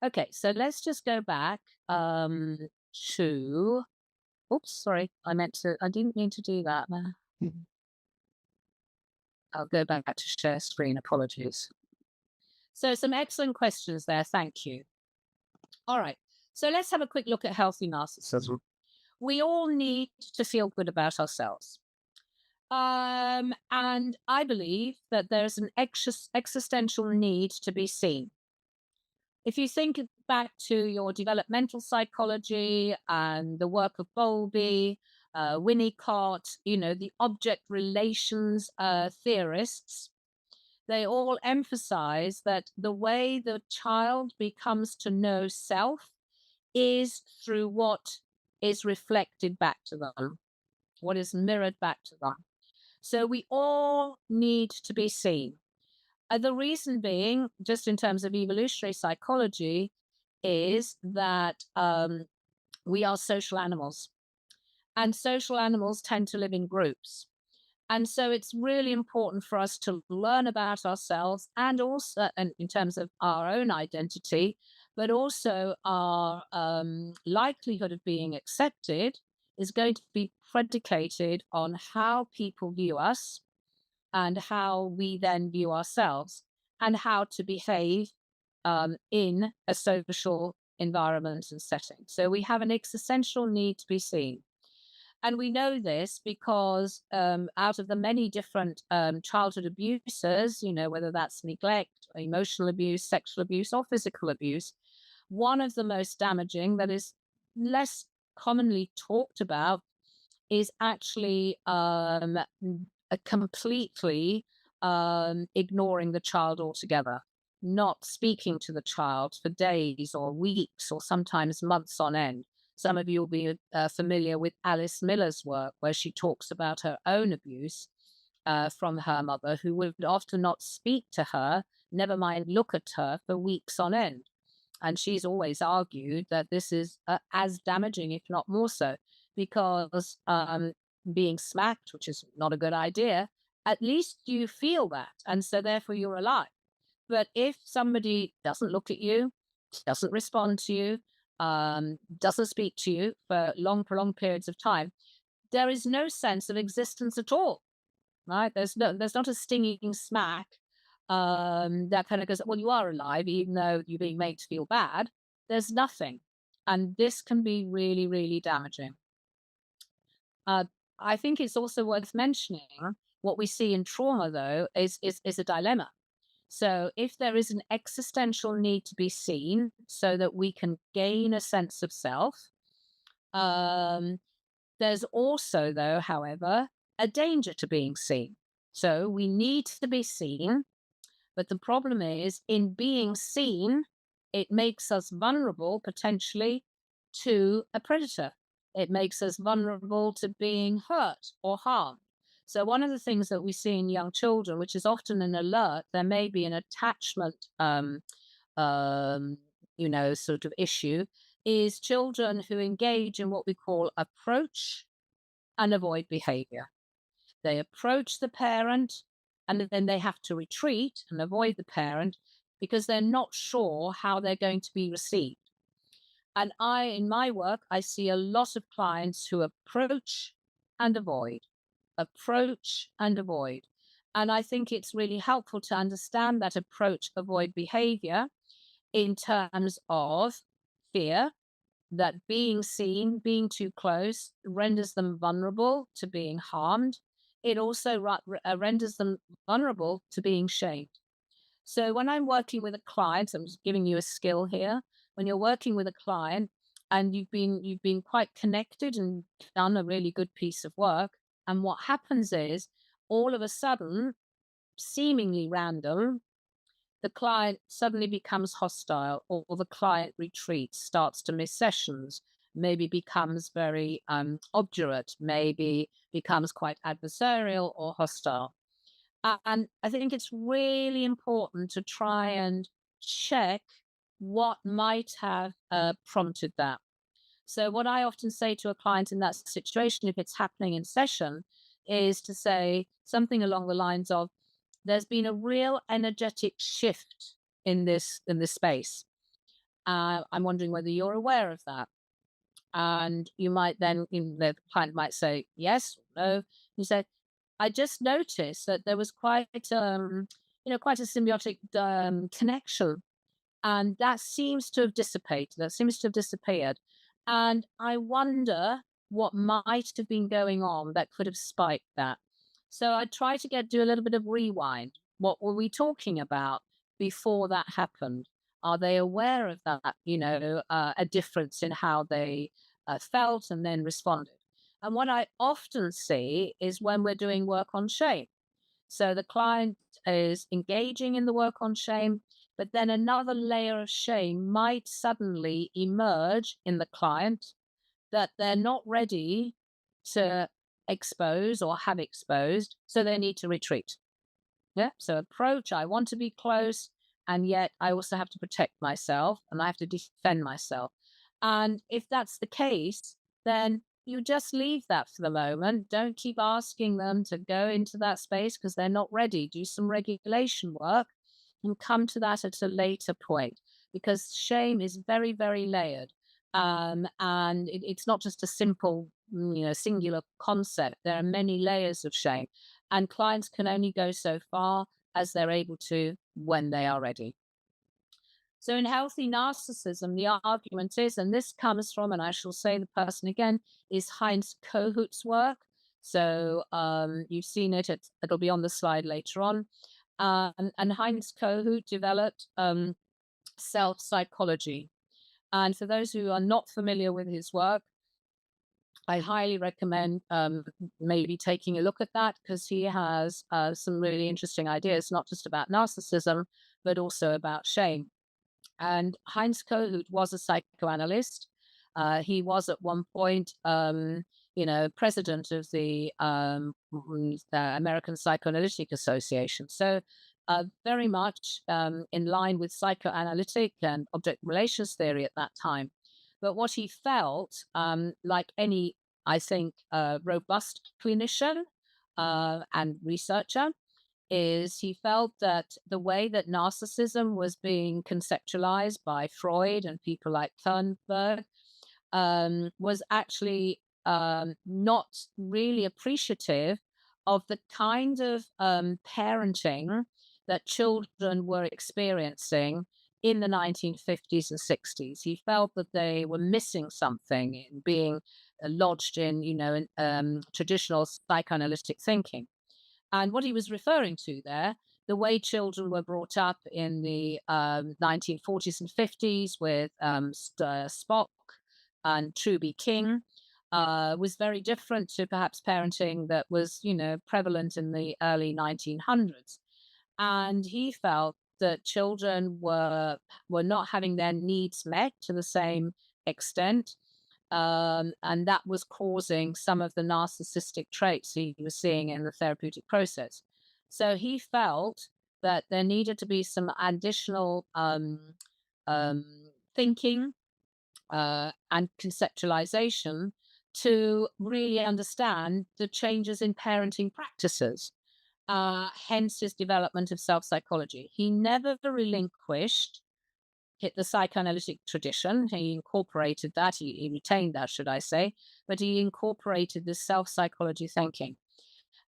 Okay, so let's just go back to. Oops, sorry. I didn't mean to do that. I'll go back to share screen. Apologies. So, some excellent questions there. Thank you. All right. So, let's have a quick look at healthy narcissism. We all need to feel good about ourselves. And I believe that there's an existential need to be seen. If you think back to your developmental psychology and the work of Bowlby, Winnicott, the object relations theorists, they all emphasize that the way the child becomes to know self is through what is reflected back to them, what is mirrored back to them. So we all need to be seen. The reason being, just in terms of evolutionary psychology, is that we are social animals, and social animals tend to live in groups. And so it's really important for us to learn about ourselves, and also and in terms of our own identity, but also our likelihood of being accepted is going to be predicated on how people view us and how we then view ourselves and how to behave in a social environment and setting. So we have an existential need to be seen. And we know this because out of the many different childhood abuses, whether that's neglect, emotional abuse, sexual abuse, or physical abuse, one of the most damaging that is less commonly talked about is actually completely ignoring the child altogether, not speaking to the child for days or weeks or sometimes months on end. Some of you will be familiar with Alice Miller's work, where she talks about her own abuse from her mother, who would often not speak to her, never mind look at her for weeks on end. And she's always argued that this is as damaging, if not more so, because being smacked, which is not a good idea, at least you feel that. And so therefore you're alive. But if somebody doesn't look at you, doesn't respond to you, doesn't speak to you for prolonged periods of time, there is no sense of existence at all, right? There's not a stinging smack that kind of goes, well, you are alive, even though you're being made to feel bad. There's nothing. And this can be really, really damaging. I think it's also worth mentioning what we see in trauma, though, is a dilemma. So if there is an existential need to be seen so that we can gain a sense of self, there's also, though, however, a danger to being seen. So we need to be seen, but the problem is in being seen, it makes us vulnerable potentially to a predator. It makes us vulnerable to being hurt or harmed. So one of the things that we see in young children, which is often an alert, there may be an attachment, sort of issue, is children who engage in what we call approach and avoid behavior. They approach the parent and then they have to retreat and avoid the parent because they're not sure how they're going to be received. And in my work, I see a lot of clients who approach and avoid, approach and avoid. And I think it's really helpful to understand that approach, avoid behavior in terms of fear, that being seen, being too close, renders them vulnerable to being harmed. It also renders them vulnerable to being shamed. So when I'm working with a client, I'm just giving you a skill here. When you're working with a client and you've been quite connected and done a really good piece of work, and what happens is all of a sudden seemingly random, the client suddenly becomes hostile, or the client retreats, starts to miss sessions, maybe becomes very obdurate, maybe becomes quite adversarial or hostile. And I think it's really important to try and check what might have prompted that. So, what I often say to a client in that situation, if it's happening in session, is to say something along the lines of, "There's been a real energetic shift in this space. I'm wondering whether you're aware of that." And you might then, the client might say yes, or no. You say, "I just noticed that there was quite a symbiotic connection, and that seems to have dissipated. That seems to have disappeared. And I wonder what might have been going on that could have spiked that." So I try to do a little bit of rewind. What were we talking about before that happened? Are they aware of that? A difference in how they felt and then responded. And what I often see is when we're doing work on shame. So the client is engaging in the work on shame, but then another layer of shame might suddenly emerge in the client that they're not ready to expose or have exposed, so they need to retreat. Yeah. So approach, I want to be close, and yet I also have to protect myself and I have to defend myself. And if that's the case, then you just leave that for the moment. Don't keep asking them to go into that space because they're not ready. Do some regulation work and come to that at a later point, because shame is very, very layered. And it's not just a simple, singular concept. There are many layers of shame, and clients can only go so far as they're able to when they are ready. So, in healthy narcissism, the argument is, and this comes from, and I shall say the person again, is Heinz Kohut's work. So, you've seen it, it'll be on the slide later on. And Heinz Kohut developed self psychology. And for those who are not familiar with his work, I highly recommend maybe taking a look at that, because he has some really interesting ideas, not just about narcissism, but also about shame. And Heinz Kohut was a psychoanalyst. He was at one point, president of the American Psychoanalytic Association. So, very much in line with psychoanalytic and object relations theory at that time. But what he felt, like any, I think, robust clinician and researcher, is he felt that the way that narcissism was being conceptualized by Freud and people like Thunberg was actually not really appreciative of the kind of parenting that children were experiencing in the 1950s and 60s. He felt that they were missing something in being lodged in, traditional psychoanalytic thinking. And what he was referring to there, the way children were brought up in the 1940s and 50s with Spock and Truby King, was very different to perhaps parenting that was, prevalent in the early 1900s. And he felt that children were not having their needs met to the same extent, and that was causing some of the narcissistic traits he was seeing in the therapeutic process. So he felt that there needed to be some additional um, thinking and conceptualization to really understand the changes in parenting practices. Hence his development of self psychology. He never relinquished hit the psychoanalytic tradition. He incorporated that, he retained that, should I say, but he incorporated this self psychology thinking.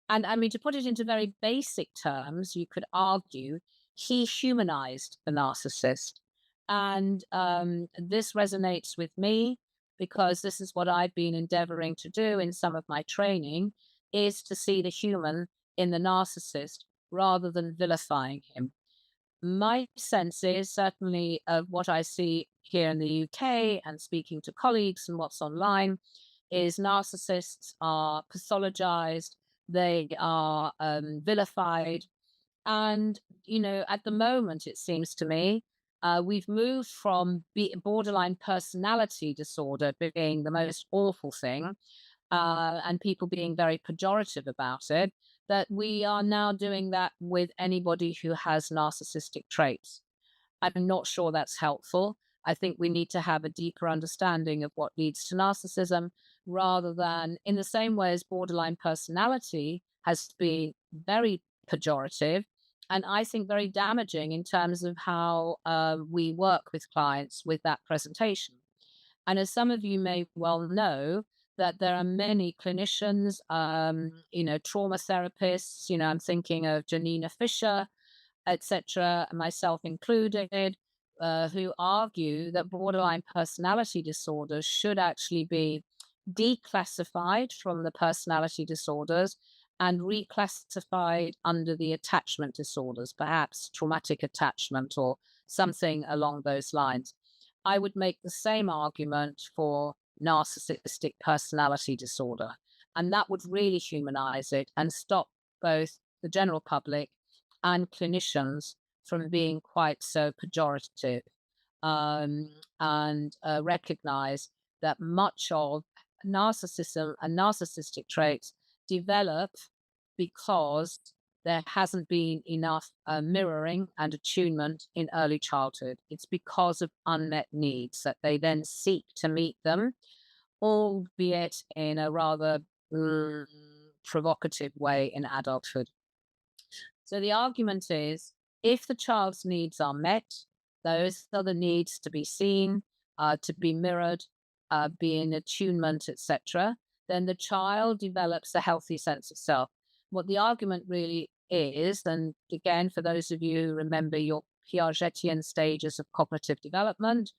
And I mean, to put it into very basic terms, you could argue he humanized the narcissist. And this resonates with me, because this is what I've been endeavoring to do in some of my training, is to see the human in the narcissist rather than vilifying him. My sense is, certainly of what I see here in the UK and speaking to colleagues and what's online, is narcissists are pathologized, they are vilified, And, at the moment, it seems to me, we've moved from borderline personality disorder being the most awful thing, and people being very pejorative about it, that we are now doing that with anybody who has narcissistic traits. I'm not sure that's helpful. I think we need to have a deeper understanding of what leads to narcissism rather than, in the same way as borderline personality has been very pejorative and I think very damaging in terms of how we work with clients with that presentation. And as some of you may well know, that there are many clinicians, trauma therapists. I'm thinking of Janina Fisher, etc., myself included, who argue that borderline personality disorders should actually be declassified from the personality disorders and reclassified under the attachment disorders, perhaps traumatic attachment or something along those lines. I would make the same argument for narcissistic personality disorder, and that would really humanize it and stop both the general public and clinicians from being quite so pejorative, and recognize that much of narcissism and narcissistic traits develop because there hasn't been enough mirroring and attunement in early childhood. It's because of unmet needs that they then seek to meet them, albeit in a rather provocative way in adulthood. So the argument is, if the child's needs are met, those are the needs to be seen, to be mirrored, be in attunement, etc., then the child develops a healthy sense of self. What the argument really is, and again, for those of you who remember your Piagetian stages of cognitive development,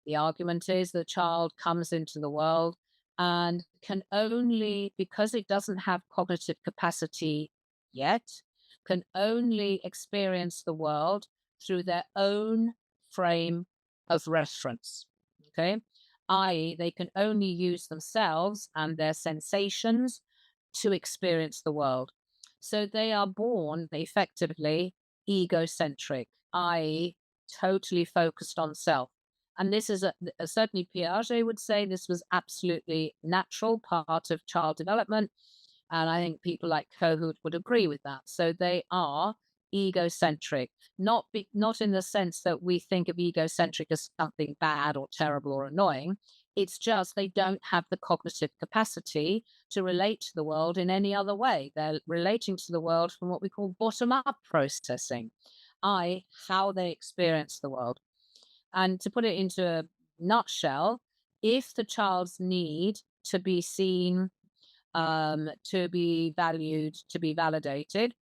the argument is the child comes into the world and can only, because it doesn't have cognitive capacity yet, can only experience the world through their own frame of reference. Okay. I.e., they can only use themselves and their sensations to experience the world. So they are born effectively egocentric, i.e., totally focused on self. And this is certainly Piaget would say this was absolutely natural part of child development. And I think people like Kohut would agree with that. So they are egocentric, not in the sense that we think of egocentric as something bad or terrible or annoying. It's just they don't have the cognitive capacity to relate to the world in any other way. They're relating to the world from what we call bottom-up processing, how they experience the world. And to put it into a nutshell, if the child's need to be seen, to be valued, to be validated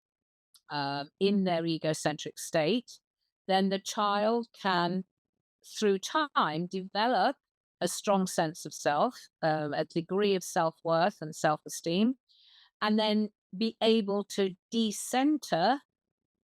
in their egocentric state, then the child can, through time, develop a strong sense of self, a degree of self-worth and self-esteem, and then be able to decenter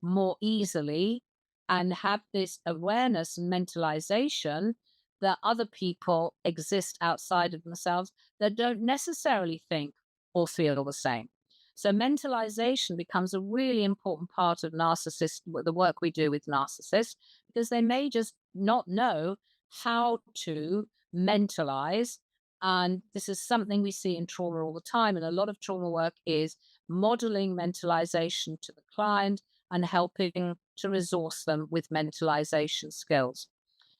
more easily and have this awareness and mentalization that other people exist outside of themselves that don't necessarily think or feel the same. So mentalization becomes a really important part of the work we do with narcissists, because they may just not know how to mentalize. And this is something we see in trauma all the time. And a lot of trauma work is modeling mentalization to the client and helping to resource them with mentalization skills.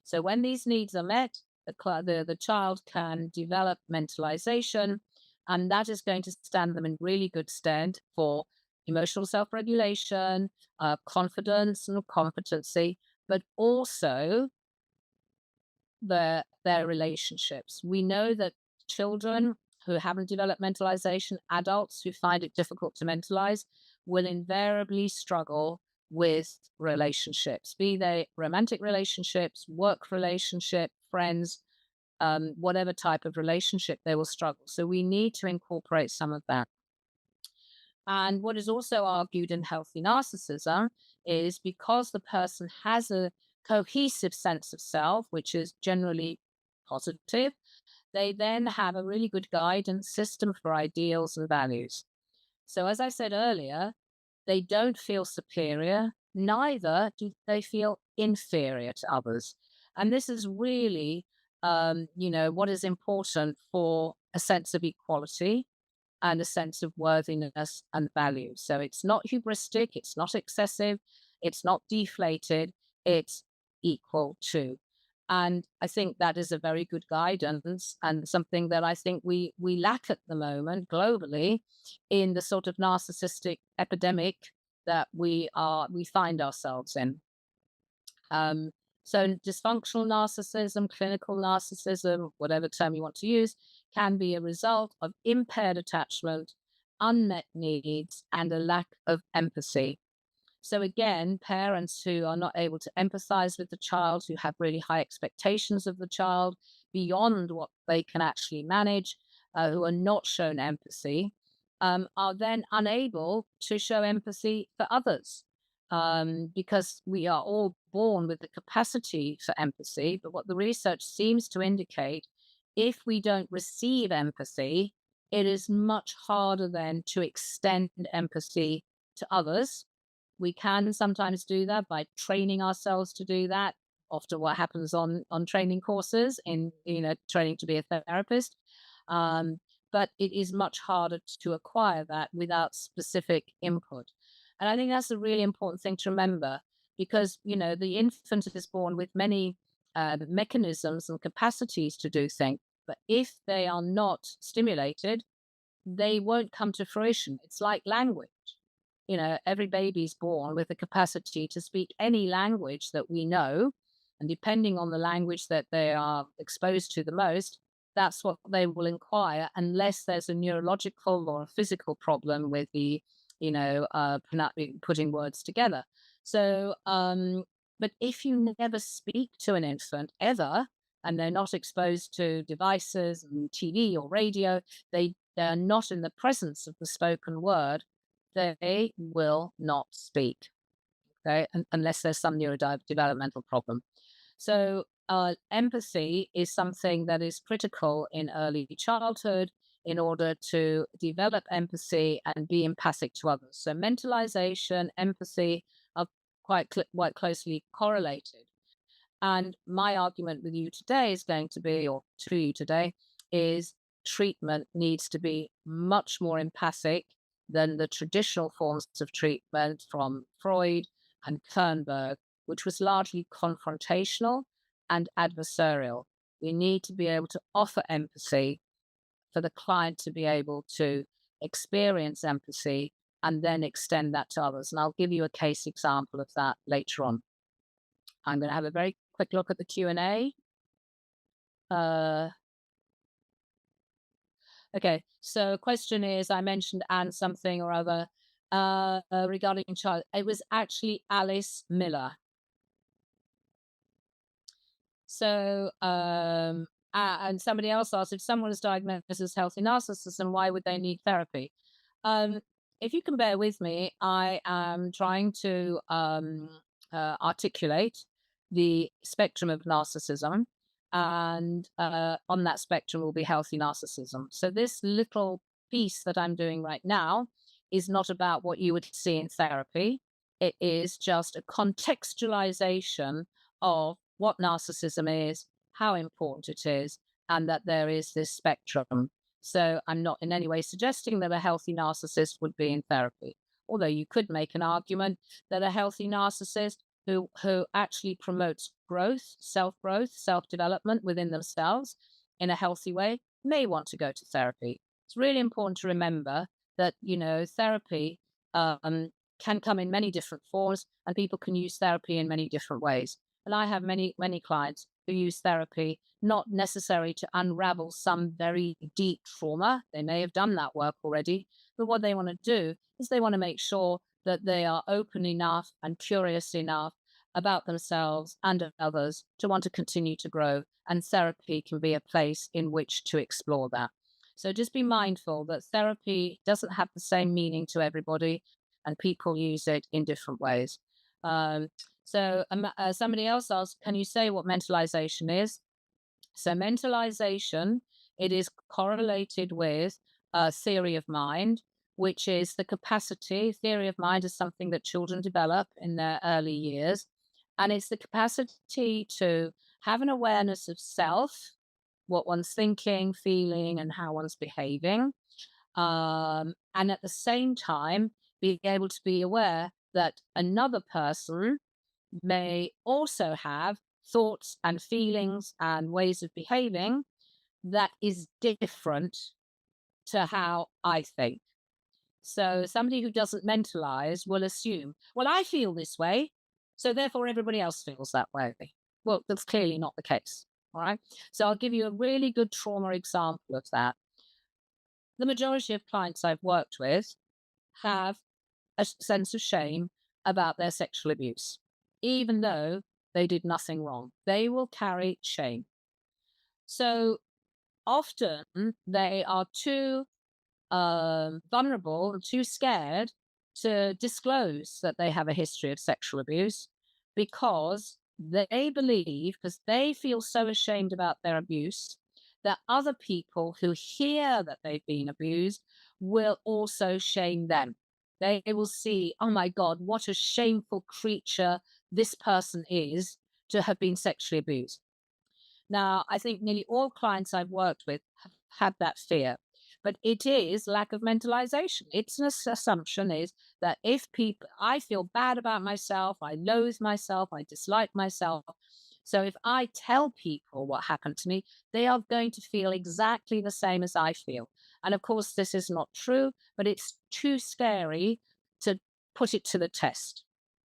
So when these needs are met, the child can develop mentalization, and that is going to stand them in really good stead for emotional self-regulation, confidence and competency, but also their relationships. We know that children who haven't developed mentalization, adults who find it difficult to mentalize, will invariably struggle with relationships, be they romantic relationships, work relationship, friends, whatever type of relationship, they will struggle. So we need to incorporate some of that. And what is also argued in healthy narcissism is because the person has a cohesive sense of self, which is generally positive, they then have a really good guidance system for ideals and values. So as I said earlier, They don't feel superior, neither do they feel inferior to others. And this is really, what is important for a sense of equality and a sense of worthiness and value. So it's not hubristic, it's not excessive, it's not deflated, it's equal to. And I think that is a very good guidance and something that I think we lack at the moment globally in the sort of narcissistic epidemic that we find ourselves in. Um, so dysfunctional narcissism, clinical narcissism, whatever term you want to use, can be a result of impaired attachment, unmet needs, and a lack of empathy. So again, parents who are not able to empathize with the child, who have really high expectations of the child beyond what they can actually manage, who are not shown empathy, are then unable to show empathy for others. Because we are all born with the capacity for empathy. But what the research seems to indicate, if we don't receive empathy, it is much harder then to extend empathy to others. We can sometimes do that by training ourselves to do that. Often what happens on training courses in, training to be a therapist. Um, but it is much harder to acquire that without specific input. And I think that's a really important thing to remember because, the infant is born with many mechanisms and capacities to do things. But if they are not stimulated, they won't come to fruition. It's like language. Every baby's born with the capacity to speak any language that we know. And depending on the language that they are exposed to the most, that's what they will inquire, unless there's a neurological or a physical problem with the, putting words together. So, but if you never speak to an infant ever, and they're not exposed to devices and TV or radio, they're not in the presence of the spoken word, they will not speak, okay, unless there's some neurodevelopmental problem. So, empathy is something that is critical in early childhood in order to develop empathy and be empathic to others. So, mentalization, empathy are quite closely correlated. And my argument with you today is going to be, or to you today, is treatment needs to be much more empathic than the traditional forms of treatment from Freud and Kernberg, which was largely confrontational and adversarial. We need to be able to offer empathy for the client to be able to experience empathy and then extend that to others. And I'll give you a case example of that later on. I'm going to have a very quick look at the Q&A. Okay, so question is, I mentioned Anne something or other regarding child. It was actually Alice Miller. So, and somebody else asked, if someone is diagnosed as healthy narcissism, why would they need therapy? If you can bear with me, I am trying to articulate the spectrum of narcissism, and on that spectrum will be healthy narcissism. So this little piece that I'm doing right now is not about what you would see in therapy. It is just a contextualization of what narcissism is, how important it is, and that there is this spectrum. So I'm not in any way suggesting that a healthy narcissist would be in therapy, although you could make an argument that a healthy narcissist who actually promotes growth, self-development within themselves in a healthy way may want to go to therapy. It's really important to remember that, therapy can come in many different forms, and people can use therapy in many different ways. And I have many clients who use therapy not necessarily to unravel some very deep trauma. They may have done that work already, but what they want to do is they want to make sure that they are open enough and curious enough about themselves and others to want to continue to grow. And therapy can be a place in which to explore that. So just be mindful that therapy doesn't have the same meaning to everybody, and people use it in different ways. So somebody else asked, can you say what mentalization is? So mentalization, it is correlated with a theory of mind, which is the capacity. Theory of mind is something that children develop in their early years. And it's the capacity to have an awareness of self, what one's thinking, feeling, and how one's behaving. And at the same time, being able to be aware that another person may also have thoughts and feelings and ways of behaving that is different to how I think. So somebody who doesn't mentalize will assume, well, I feel this way, so therefore everybody else feels that way. Well, that's clearly not the case. All right. So I'll give you a really good trauma example of that. The majority of clients I've worked with have a sense of shame about their sexual abuse, even though they did nothing wrong. They will carry shame. So often they are too vulnerable and too scared to disclose that they have a history of sexual abuse because they believe, because they feel so ashamed about their abuse, that other people who hear that they've been abused will also shame them. They will see, oh my God, what a shameful creature this person is to have been sexually abused. Now, I think nearly all clients I've worked with have had that fear, but it is lack of mentalization. It's an assumption is that if people, I feel bad about myself, I loathe myself, I dislike myself. So if I tell people what happened to me, they are going to feel exactly the same as I feel. And of course, this is not true, but it's too scary to put it to the test.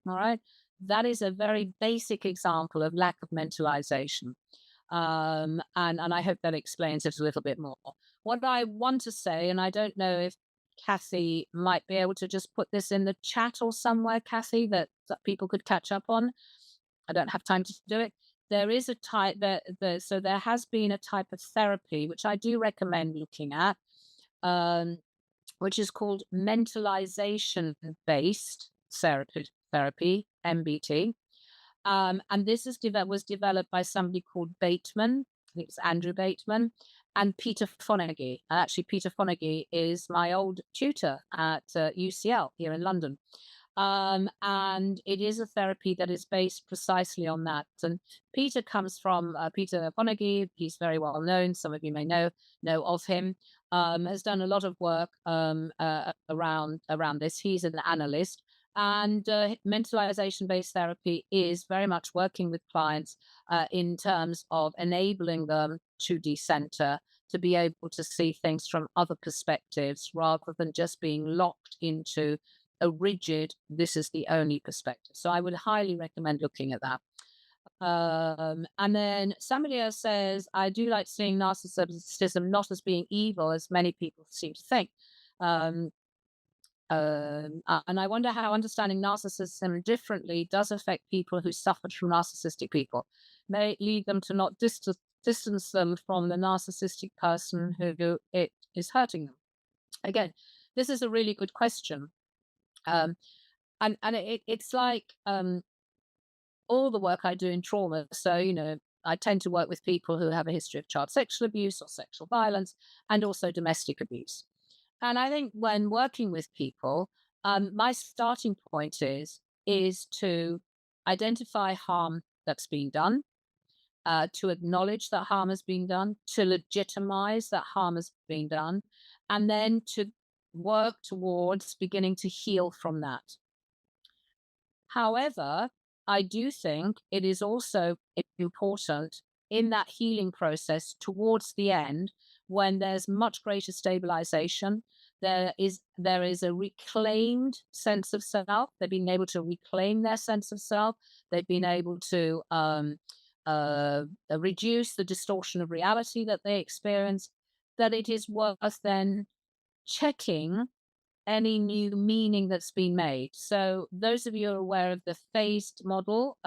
All right. That is a very basic example of lack of mentalization. And I hope that explains it a little bit more. What I want to say, and I don't know if Kathy might be able to just put this in the chat or somewhere, Kathy, that people could catch up on. I don't have time to do it. There is a type so there has been a type of therapy which I do recommend looking at, um, which is called mentalization based therapy, MBT. And this was developed by somebody called Bateman. I think it's Andrew Bateman and Peter Fonagy. And actually, Peter Fonagy is my old tutor at UCL here in London. And it is a therapy that is based precisely on that. And Peter comes from Peter Fonagy. He's very well known. Some of you may know of him. Has done a lot of work around this. He's an analyst. And mentalization based therapy is very much working with clients in terms of enabling them to decenter, to be able to see things from other perspectives rather than just being locked into a rigid, this is the only perspective. So I would highly recommend looking at that. And then somebody else says, I do like seeing narcissism not as being evil as many people seem to think. And I wonder how understanding narcissism differently does affect people who suffered from narcissistic people. May it lead them to not distance them from the narcissistic person who it is hurting them. Again, this is a really good question. And it's like all the work I do in trauma. So, I tend to work with people who have a history of child sexual abuse or sexual violence and also domestic abuse. And I think when working with people, my starting point is to identify harm that's been done, to acknowledge that harm has been done, to legitimize that harm has been done, and then to work towards beginning to heal from that. However, I do think it is also important in that healing process towards the end, when there's much greater stabilization, there is a reclaimed sense of self. They've been able to reclaim their sense of self. They've been able to reduce the distortion of reality that they experience. That it is worth then checking any new meaning that's been made. So those of you who are aware of the phased model,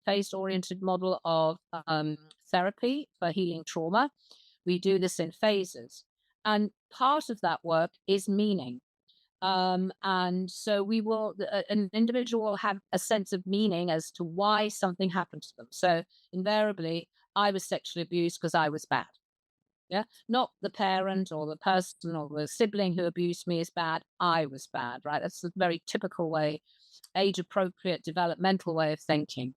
phased-oriented model of therapy for healing trauma, we do this in phases. And part of that work is meaning. And so an individual will have a sense of meaning as to why something happened to them. So invariably, I was sexually abused because I was bad. Yeah. Not the parent or the person or the sibling who abused me is bad. I was bad, right? That's a very typical way, age appropriate developmental way of thinking.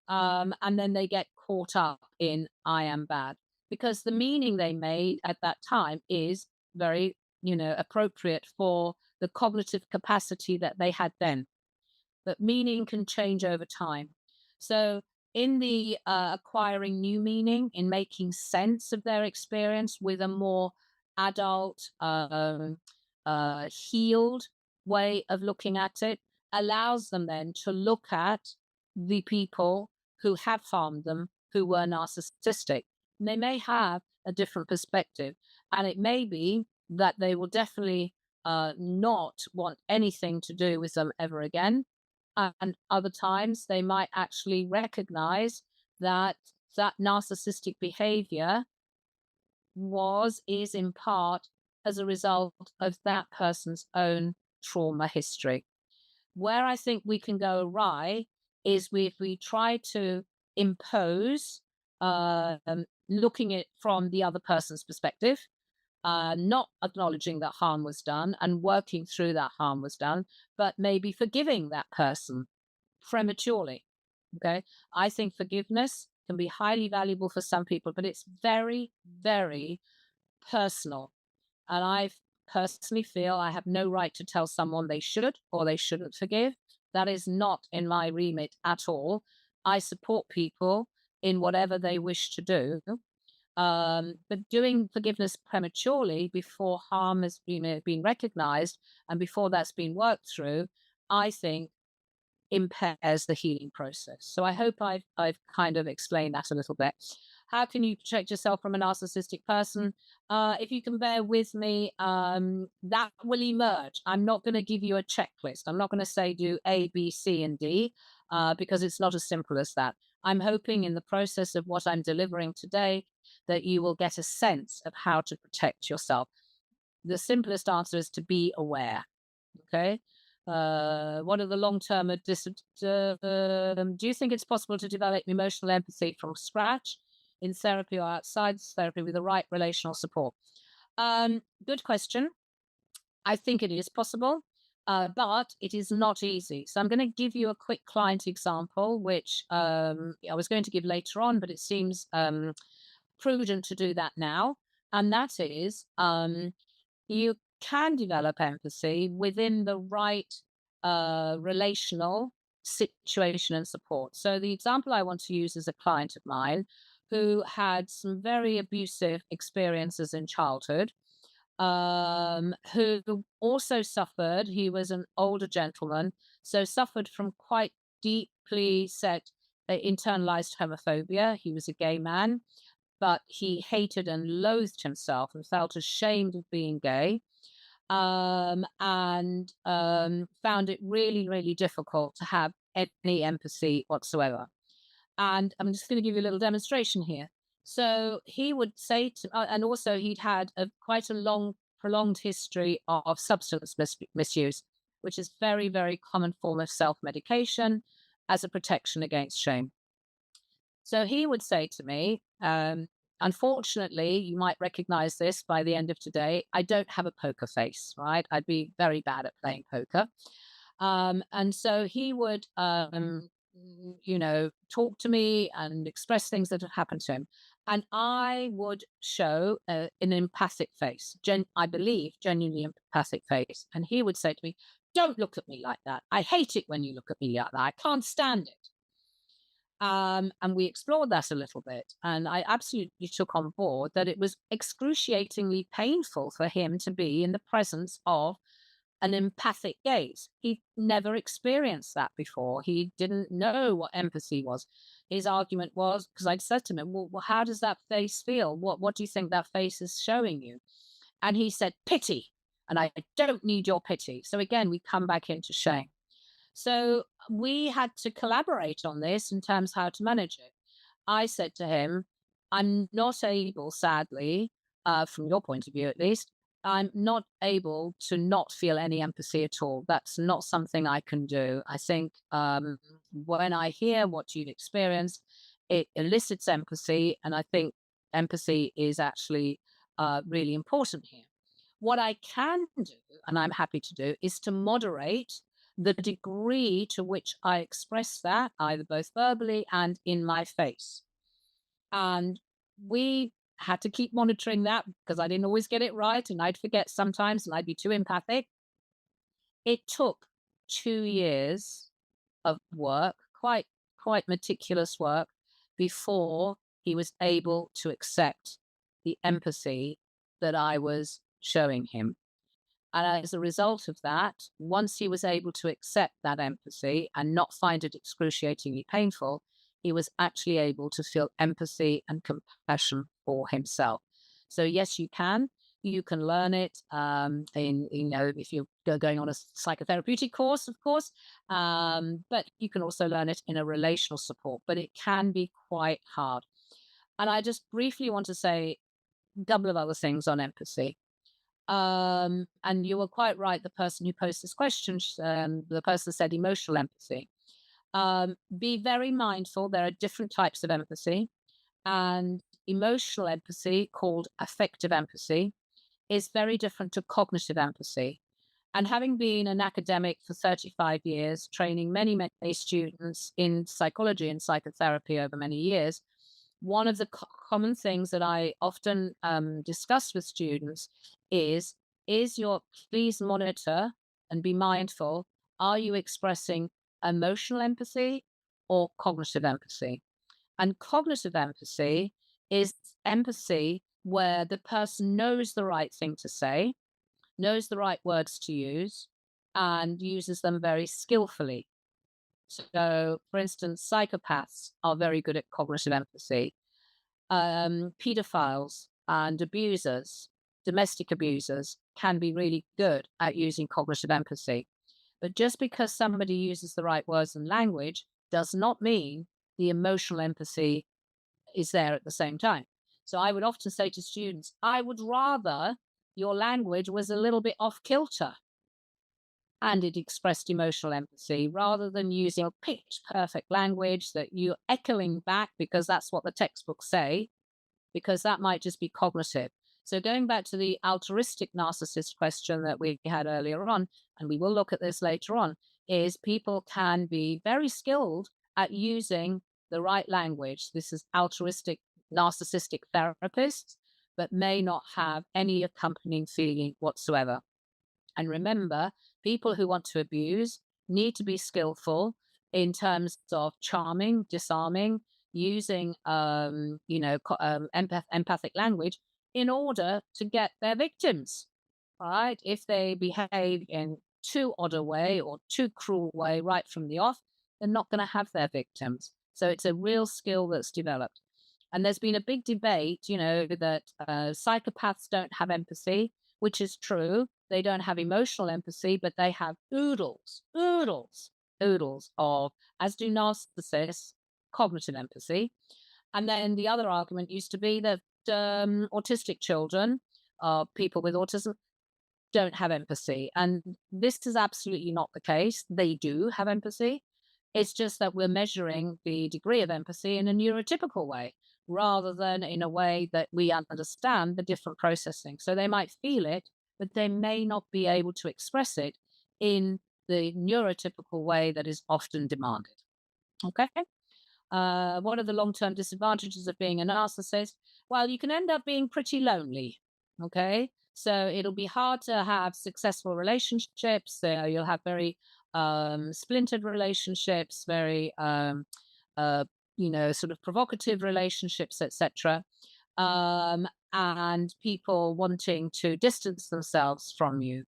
And then they get caught up in I am bad because the meaning they made at that time is very, appropriate for the cognitive capacity that they had then. But meaning can change over time. So, in the acquiring new meaning, in making sense of their experience with a more adult, healed way of looking at it, allows them then to look at the people who have harmed them, who were narcissistic. And they may have a different perspective, and it may be that they will definitely not want anything to do with them ever again, and other times they might actually recognize that that narcissistic behavior is in part as a result of that person's own trauma history. Where I think we can go awry is if we try to impose looking at from the other person's perspective, not acknowledging that harm was done and working through that harm was done, but maybe forgiving that person prematurely. Okay. I think forgiveness can be highly valuable for some people, but it's very, very personal. And I personally feel I have no right to tell someone they should or they shouldn't forgive. That is not in my remit at all. I support people in whatever they wish to do. But doing forgiveness prematurely before harm has been recognized and before that's been worked through, I think impairs the healing process. So I hope I've kind of explained that a little bit. How can you protect yourself from a narcissistic person? If you can bear with me, that will emerge. I'm not going to give you a checklist. I'm not going to say do A, B, C, and D, because it's not as simple as that. I'm hoping in the process of what I'm delivering today that you will get a sense of how to protect yourself. The simplest answer is to be aware. Okay. What are the long term do you think it's possible to develop emotional empathy from scratch in therapy or outside therapy with the right relational support? Good question. I think it is possible, but it is not easy. So I'm going to give you a quick client example, which I was going to give later on, but it seems prudent to do that now. And that is you can develop empathy within the right relational situation and support. So, the example I want to use is a client of mine who had some very abusive experiences in childhood, who also suffered, he was an older gentleman, so suffered from quite deeply set internalized homophobia. He was a gay man, but he hated and loathed himself and felt ashamed of being gay, and found it really, really difficult to have any empathy whatsoever. And I'm just going to give you a little demonstration here. So he would say to, and also he'd had quite a long, prolonged history of substance misuse, which is very, very common form of self medication as a protection against shame. So he would say to me, unfortunately, you might recognize this by the end of today. I don't have a poker face, right? I'd be very bad at playing poker. And so he would, talk to me and express things that had happened to him. And I would show an empathic face, I believe, genuinely empathic face. And he would say to me, don't look at me like that. I hate it when you look at me like that. I can't stand it. And we explored that a little bit. And I absolutely took on board that it was excruciatingly painful for him to be in the presence of an empathic gaze. He'd never experienced that before. He didn't know what empathy was. His argument was, because I'd said to him, well, how does that face feel? What do you think that face is showing you? And he said, pity. And I don't need your pity. So again, we come back into shame. So we had to collaborate on this in terms of how to manage it. I said to him, I'm not able, sadly, from your point of view at least, I'm not able to not feel any empathy at all. That's not something I can do. I think when I hear what you've experienced, it elicits empathy. And I think Empathy is actually really important here. What I can do, and I'm happy to do, is to moderate the degree to which I express that, either both verbally and in my face. And we had to keep monitoring that because I didn't always get it right and I'd forget sometimes and I'd be too empathic. It took 2 years of work, quite meticulous work, before he was able to accept the empathy that I was showing him. And as a result of that, once he was able to accept that empathy and not find it excruciatingly painful, he was actually able to feel empathy and compassion for himself. So yes, you can. You can learn it if you're going on a psychotherapeutic course, of course, but you can also learn it in a relational support. But it can be quite hard. And I just briefly want to say a couple of other things on empathy. And you were quite right. The person who posed this question, the person said emotional empathy. Be very mindful. There are different types of empathy, and emotional empathy, called affective empathy, is very different to cognitive empathy. And having been an academic for 35 years, training many, many students in psychology and psychotherapy over many years, one of the common things that I often discuss with students is your please monitor and be mindful. Are you expressing emotional empathy or cognitive empathy? And cognitive empathy is empathy where the person knows the right thing to say, knows the right words to use, and uses them very skillfully. So, for instance, psychopaths are very good at cognitive empathy. Pedophiles and abusers, domestic abusers, can be really good at using cognitive empathy. But just because somebody uses the right words and language does not mean the emotional empathy is there at the same time. So I would often say to students, I would rather your language was a little bit off kilter and it expressed emotional empathy rather than using a pitch perfect language that you're echoing back because that's what the textbooks say, because that might just be cognitive. So going back to the altruistic narcissist question that we had earlier on, and we will look at this later on, is people can be very skilled at using the right language. This is altruistic narcissistic therapists, but may not have any accompanying feeling whatsoever. And remember, people who want to abuse need to be skillful in terms of charming, disarming, using empathic language in order to get their victims. Right? If they behave in too odd a way or too cruel way right from the off, they're not going to have their victims. So it's a real skill that's developed. And there's been a big debate, that psychopaths don't have empathy, which is true. They don't have emotional empathy, but they have oodles of, as do narcissists, cognitive empathy. And then the other argument used to be that autistic children, people with autism, don't have empathy. And this is absolutely not the case. They do have empathy. It's just that we're measuring the degree of empathy in a neurotypical way rather than in a way that we understand the different processing. So they might feel it, but they may not be able to express it in the neurotypical way that is often demanded. Okay. What are the long term disadvantages of being a narcissist? Well, you can end up being pretty lonely. Okay. So it'll be hard to have successful relationships. You'll have very splintered relationships, very, sort of provocative relationships, etc. And people wanting to distance themselves from you.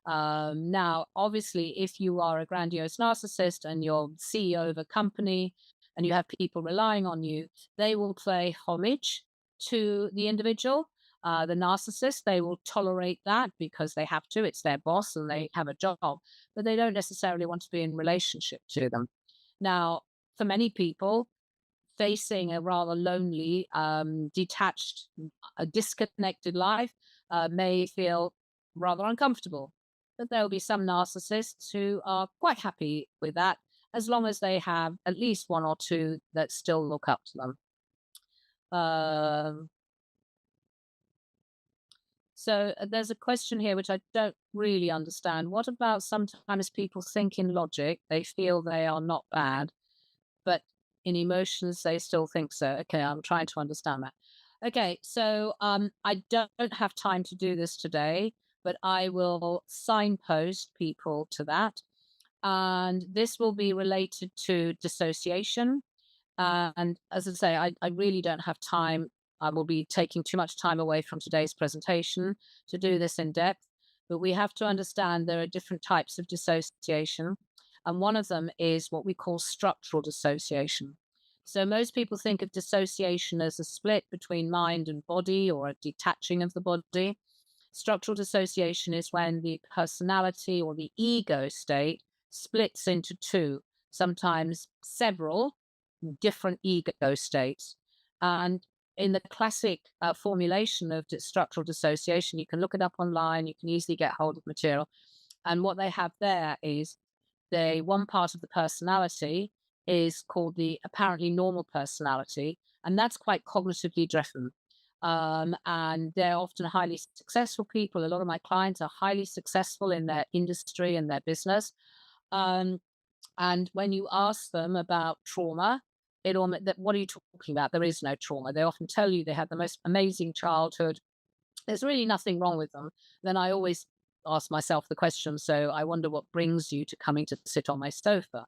Now, obviously, if you are a grandiose narcissist and you're CEO of a company and you have people relying on you, they will pay homage to the individual. The narcissist, they will tolerate that because they have to. It's their boss and they have a job, but they don't necessarily want to be in relationship to them. Now, for many people, facing a rather lonely, detached, a disconnected life may feel rather uncomfortable. But there will be some narcissists who are quite happy with that, as long as they have at least one or two that still look up to them. So there's a question here which I don't really understand. What about sometimes people think in logic, they feel they are not bad, but in emotions they still think so? Okay, I'm trying to understand that. Okay, so I don't have time to do this today, but I will signpost people to that. And this will be related to dissociation. And as I say, I really don't have time. I will be taking too much time away from today's presentation to do this in depth. But we have to understand there are different types of dissociation. And one of them is what we call structural dissociation. So most people think of dissociation as a split between mind and body or a detaching of the body. Structural dissociation is when the personality or the ego state splits into two, sometimes several different ego states. And in the classic formulation of structural dissociation, you can look it up online, you can easily get hold of material. And what they have there is one part of the personality is called the apparently normal personality, and that's quite cognitively driven. And they're often highly successful people. A lot of my clients are highly successful in their industry and their business. Um, and when you ask them about trauma, what are you talking about? There is no trauma. They often tell you they had the most amazing childhood. There's really nothing wrong with them. Then I always ask myself the question, so I wonder what brings you to coming to sit on my sofa.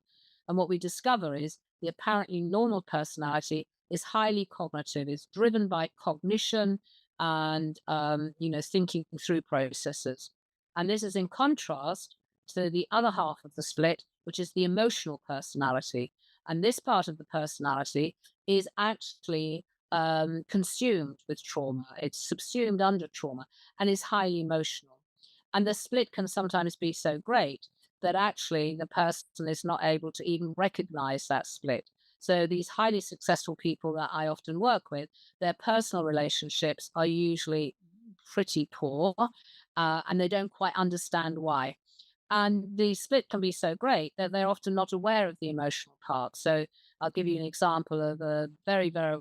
And what we discover is the apparently normal personality is highly cognitive, is driven by cognition and thinking through processes. And this is in contrast to the other half of the split, which is the emotional personality. And this part of the personality is actually consumed with trauma. It's subsumed under trauma and is highly emotional. And the split can sometimes be so great that actually the person is not able to even recognize that split. So these highly successful people that I often work with, their personal relationships are usually pretty poor, and they don't quite understand why. And the split can be so great that they're often not aware of the emotional part. So I'll give you an example of a very, very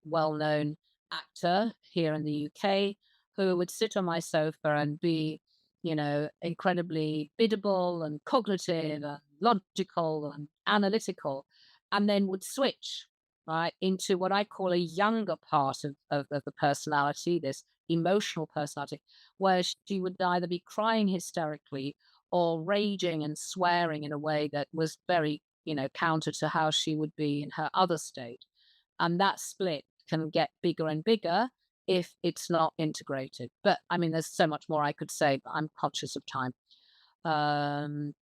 well known actor here in the UK who would sit on my sofa and be, incredibly biddable and cognitive and logical and analytical, and then would switch right into what I call a younger part of the personality, this emotional personality, where she would either be crying hysterically or raging and swearing in a way that was very, counter to how she would be in her other state. And that split can get bigger and bigger if it's not integrated. But I mean, there's so much more I could say, but I'm conscious of time. Um,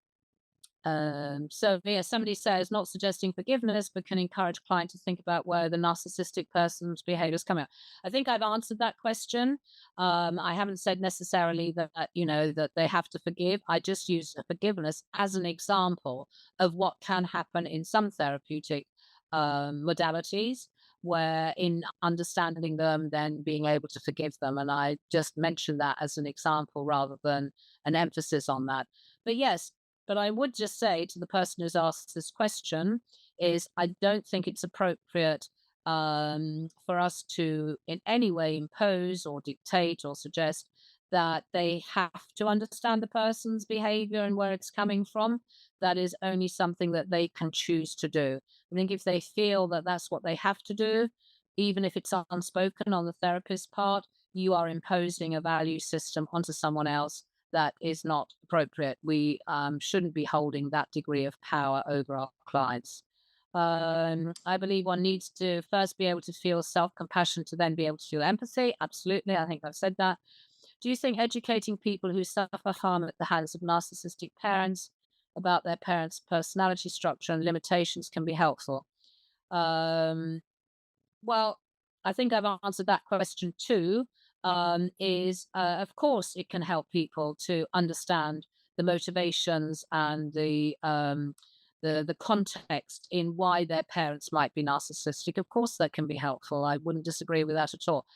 so yeah, somebody says not suggesting forgiveness, but can encourage client to think about where the narcissistic person's behaviors come out. I think I've answered that question. I haven't said necessarily that that they have to forgive. I just use forgiveness as an example of what can happen in some therapeutic modalities, where in understanding them, then being able to forgive them. And I just mentioned that as an example rather than an emphasis on that. But yes, but I would just say to the person who's asked this question is I don't think it's appropriate for us to in any way impose or dictate or suggest that they have to understand the person's behavior and where it's coming from. That is only something that they can choose to do. I think if they feel that that's what they have to do, even if it's unspoken on the therapist's part, you are imposing a value system onto someone else that is not appropriate. We shouldn't be holding that degree of power over our clients. I believe one needs to first be able to feel self-compassion to then be able to feel empathy. Absolutely. I think I've said that. Do you think educating people who suffer harm at the hands of narcissistic parents about their parents' personality structure and limitations can be helpful? Um, well, I think I've answered that question too. Of course, it can help people to understand the motivations and the context in why their parents might be narcissistic. Of course, that can be helpful. I wouldn't disagree with that at all.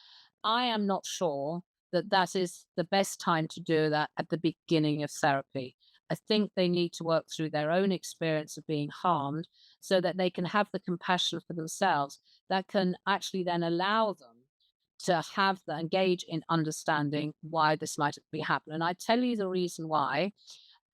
I am not sure that that is the best time to do that at the beginning of therapy. I think they need to work through their own experience of being harmed so that they can have the compassion for themselves that can actually then allow them to have the engage in understanding why this might be happening. And I tell you the reason why.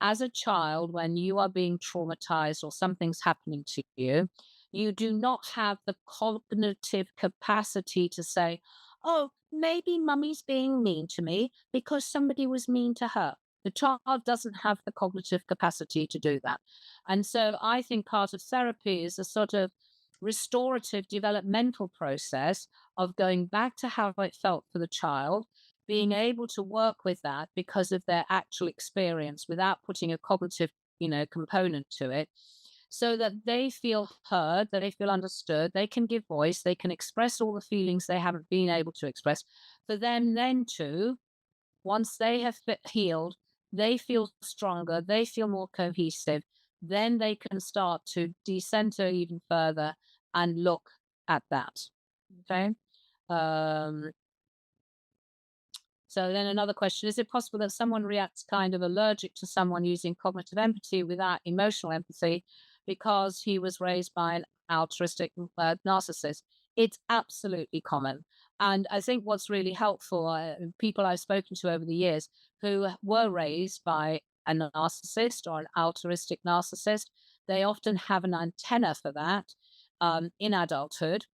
As a child, when you are being traumatized or something's happening to you do not have the cognitive capacity to say, oh, maybe mummy's being mean to me because somebody was mean to her. The child doesn't have the cognitive capacity to do that. And so I think part of therapy is a sort of restorative developmental process of going back to how it felt for the child, being able to work with that because of their actual experience without putting a cognitive, component to it, so that they feel heard, that they feel understood, they can give voice, they can express all the feelings they haven't been able to express. For them then to, once they have healed, they feel stronger, they feel more cohesive, then they can start to decenter even further and look at that. Okay. Um, so then another question, is it possible that someone reacts kind of allergic to someone using cognitive empathy without emotional empathy because he was raised by an altruistic narcissist? It's absolutely common. And I think what's really helpful, people I've spoken to over the years who were raised by a narcissist or an altruistic narcissist, they often have an antenna for that in adulthood,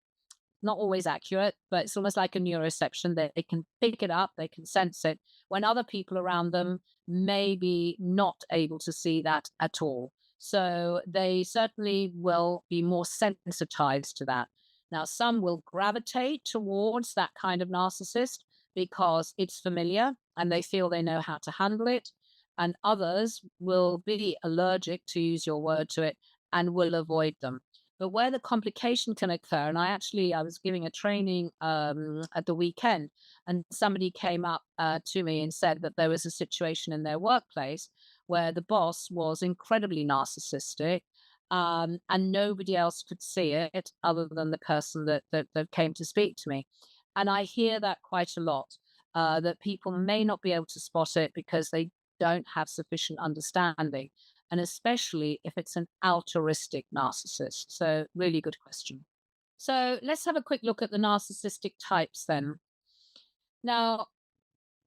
not always accurate, but it's almost like a neuroception that they can pick it up, they can sense it when other people around them may be not able to see that at all. So they certainly will be more sensitized to that. Now, some will gravitate towards that kind of narcissist because it's familiar and they feel they know how to handle it. And others will be allergic, to use your word, to it and will avoid them. But where the complication can occur, and I was giving a training at the weekend, and somebody came up to me and said that there was a situation in their workplace where the boss was incredibly narcissistic, and nobody else could see it other than the person that came to speak to me. And I hear that quite a lot, that people may not be able to spot it because they don't have sufficient understanding, and especially if it's an altruistic narcissist. So, really good question. So, let's have a quick look at the narcissistic types then. Now,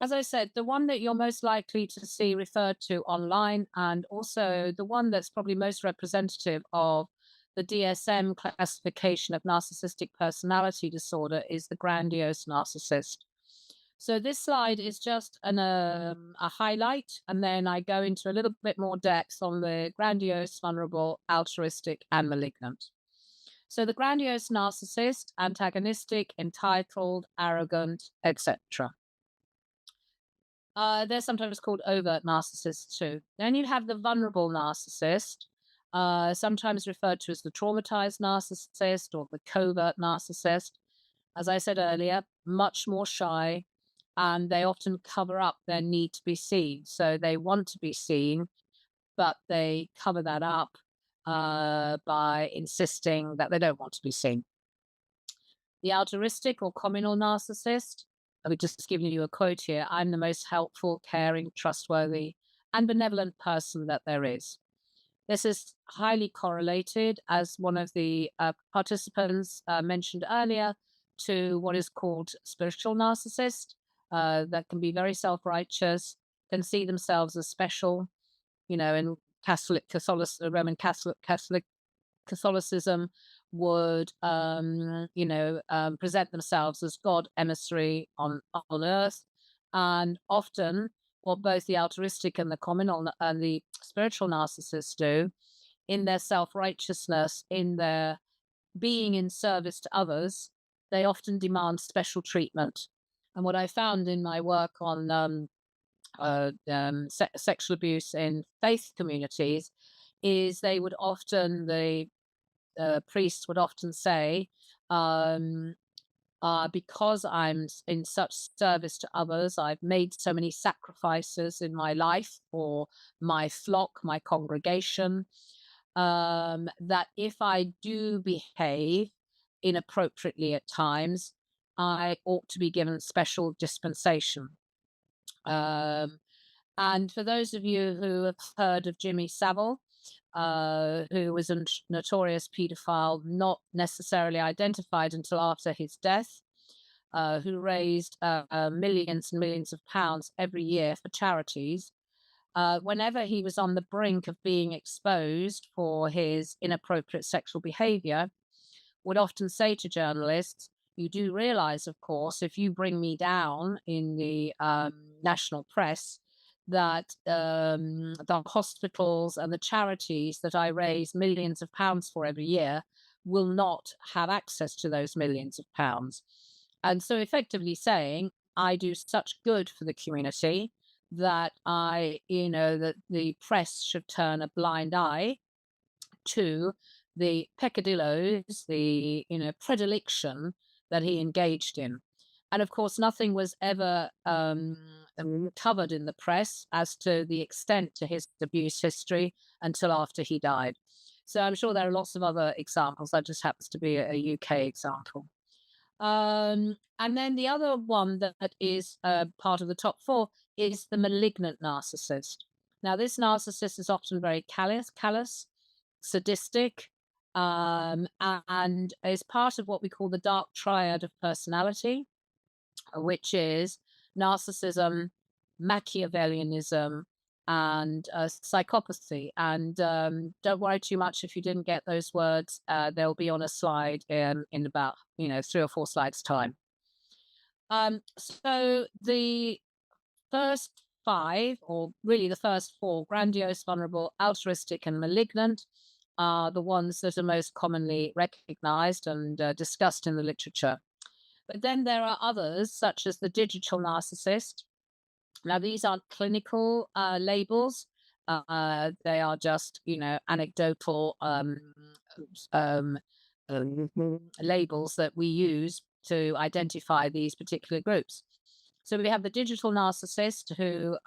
as I said, the one that you're most likely to see referred to online, and also the one that's probably most representative of the DSM classification of narcissistic personality disorder, is the grandiose narcissist. So this slide is just a highlight, and then I go into a little bit more depth on the grandiose, vulnerable, altruistic, and malignant. So the grandiose narcissist, antagonistic, entitled, arrogant, etc. They're sometimes called overt narcissists too. Then you have the vulnerable narcissist, sometimes referred to as the traumatized narcissist or the covert narcissist. As I said earlier, much more shy, and they often cover up their need to be seen. So they want to be seen, but they cover that up by insisting that they don't want to be seen. The altruistic or communal narcissist, I've just given you a quote here: I'm the most helpful, caring, trustworthy, and benevolent person that there is. This is highly correlated, as one of the participants mentioned earlier, to what is called spiritual narcissist, that can be very self-righteous, can see themselves as special, in Roman Catholicism would, present themselves as God emissary on earth. And often, what both the altruistic and the communal and the spiritual narcissists do, in their self righteousness, in their being in service to others, they often demand special treatment. And what I found in my work on sexual abuse in faith communities is they would often, the priests would often say, um, because I'm in such service to others, I've made so many sacrifices in my life for my flock, my congregation, that if I do behave inappropriately at times, I ought to be given special dispensation. Um, and for those of you who have heard of Jimmy Savile, who was a notorious paedophile, not necessarily identified until after his death, who raised millions and millions of pounds every year for charities, whenever he was on the brink of being exposed for his inappropriate sexual behavior, would often say to journalists, "You do realize, of course, if you bring me down in the national press, that the hospitals and the charities that I raise millions of pounds for every year will not have access to those millions of pounds." And so, effectively saying, I do such good for the community that that the press should turn a blind eye to the peccadillos, the predilection that he engaged in. And of course, nothing was ever covered in the press as to the extent to his abuse history until after he died. So I'm sure there are lots of other examples. That just happens to be a UK example. And then the other one that is part of the top four is the malignant narcissist. Now, this narcissist is often very callous, sadistic, and is part of what we call the dark triad of personality, which is narcissism, Machiavellianism, and psychopathy. And don't worry too much if you didn't get those words. They'll be on a slide in about 3 or 4 slides time. So the first five, or really the first four, grandiose, vulnerable, altruistic, and malignant, are the ones that are most commonly recognized and discussed in the literature. But then there are others, such as the digital narcissist. Now, these aren't clinical labels. They are just, anecdotal um, labels that we use to identify these particular groups. So we have the digital narcissist who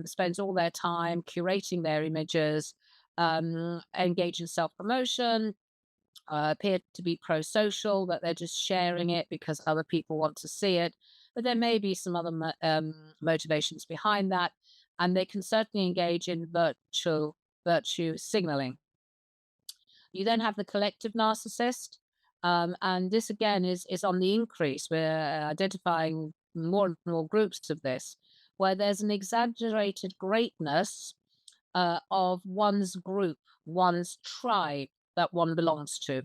spends all their time curating their images, engage in self-promotion, appear to be pro-social, that they're just sharing it because other people want to see it. But there may be some other motivations behind that, and they can certainly engage in virtue signaling. You then have the collective narcissist, and this again is on the increase. We're identifying more and more groups of this, where there's an exaggerated greatness of one's group, one's tribe that one belongs to.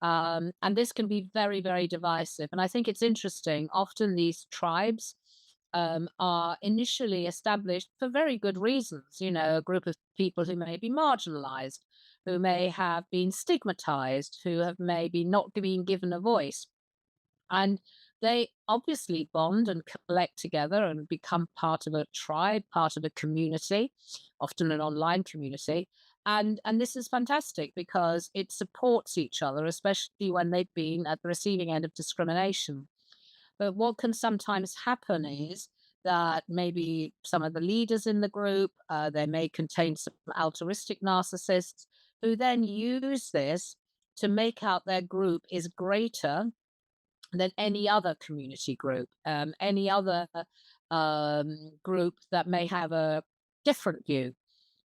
And this can be very, very divisive. And I think it's interesting. Often these tribes are initially established for very good reasons. A group of people who may be marginalized, who may have been stigmatized, who have maybe not been given a voice. And they obviously bond and collect together and become part of a tribe, part of a community, often an online community. And this is fantastic because it supports each other, especially when they've been at the receiving end of discrimination. But what can sometimes happen is that maybe some of the leaders in the group, they may contain some altruistic narcissists who then use this to make out their group is greater than any other community group, any other group that may have a different view,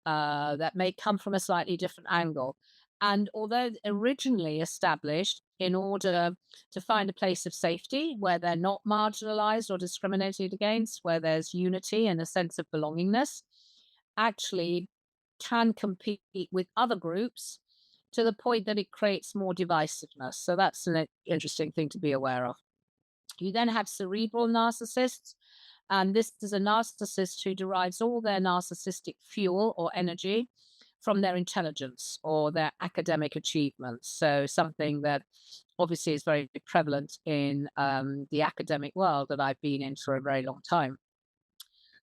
that may come from a slightly different angle. And although originally established in order to find a place of safety where they're not marginalized or discriminated against, where there's unity and a sense of belongingness, actually can compete with other groups to the point that it creates more divisiveness. So that's an interesting thing to be aware of. You then have cerebral narcissists, and this is a narcissist who derives all their narcissistic fuel or energy from their intelligence or their academic achievements. So something that obviously is very prevalent in the academic world that I've been in for a very long time.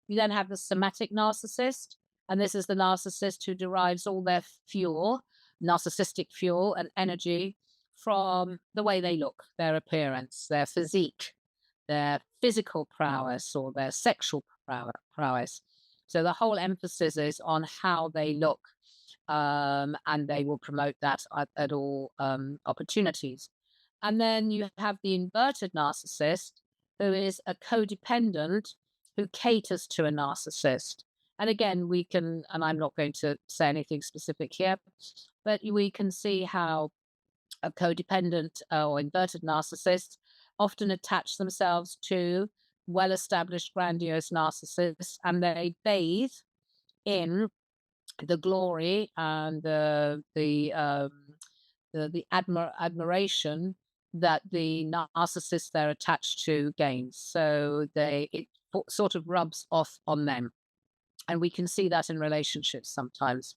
You then have the somatic narcissist, and this is the narcissist who derives all their fuel, narcissistic fuel and energy from the way they look, their appearance, their physique, their physical prowess, or their sexual prowess. So the whole emphasis is on how they look, and they will promote that at all opportunities. And then you have the inverted narcissist, who is a codependent who caters to a narcissist. And again, we can, and I'm not going to say anything specific here, but we can see how a codependent or inverted narcissist often attach themselves to well-established, grandiose narcissists, and they bathe in the glory and the admiration that the narcissist they're attached to gains. So sort of rubs off on them, and we can see that in relationships sometimes.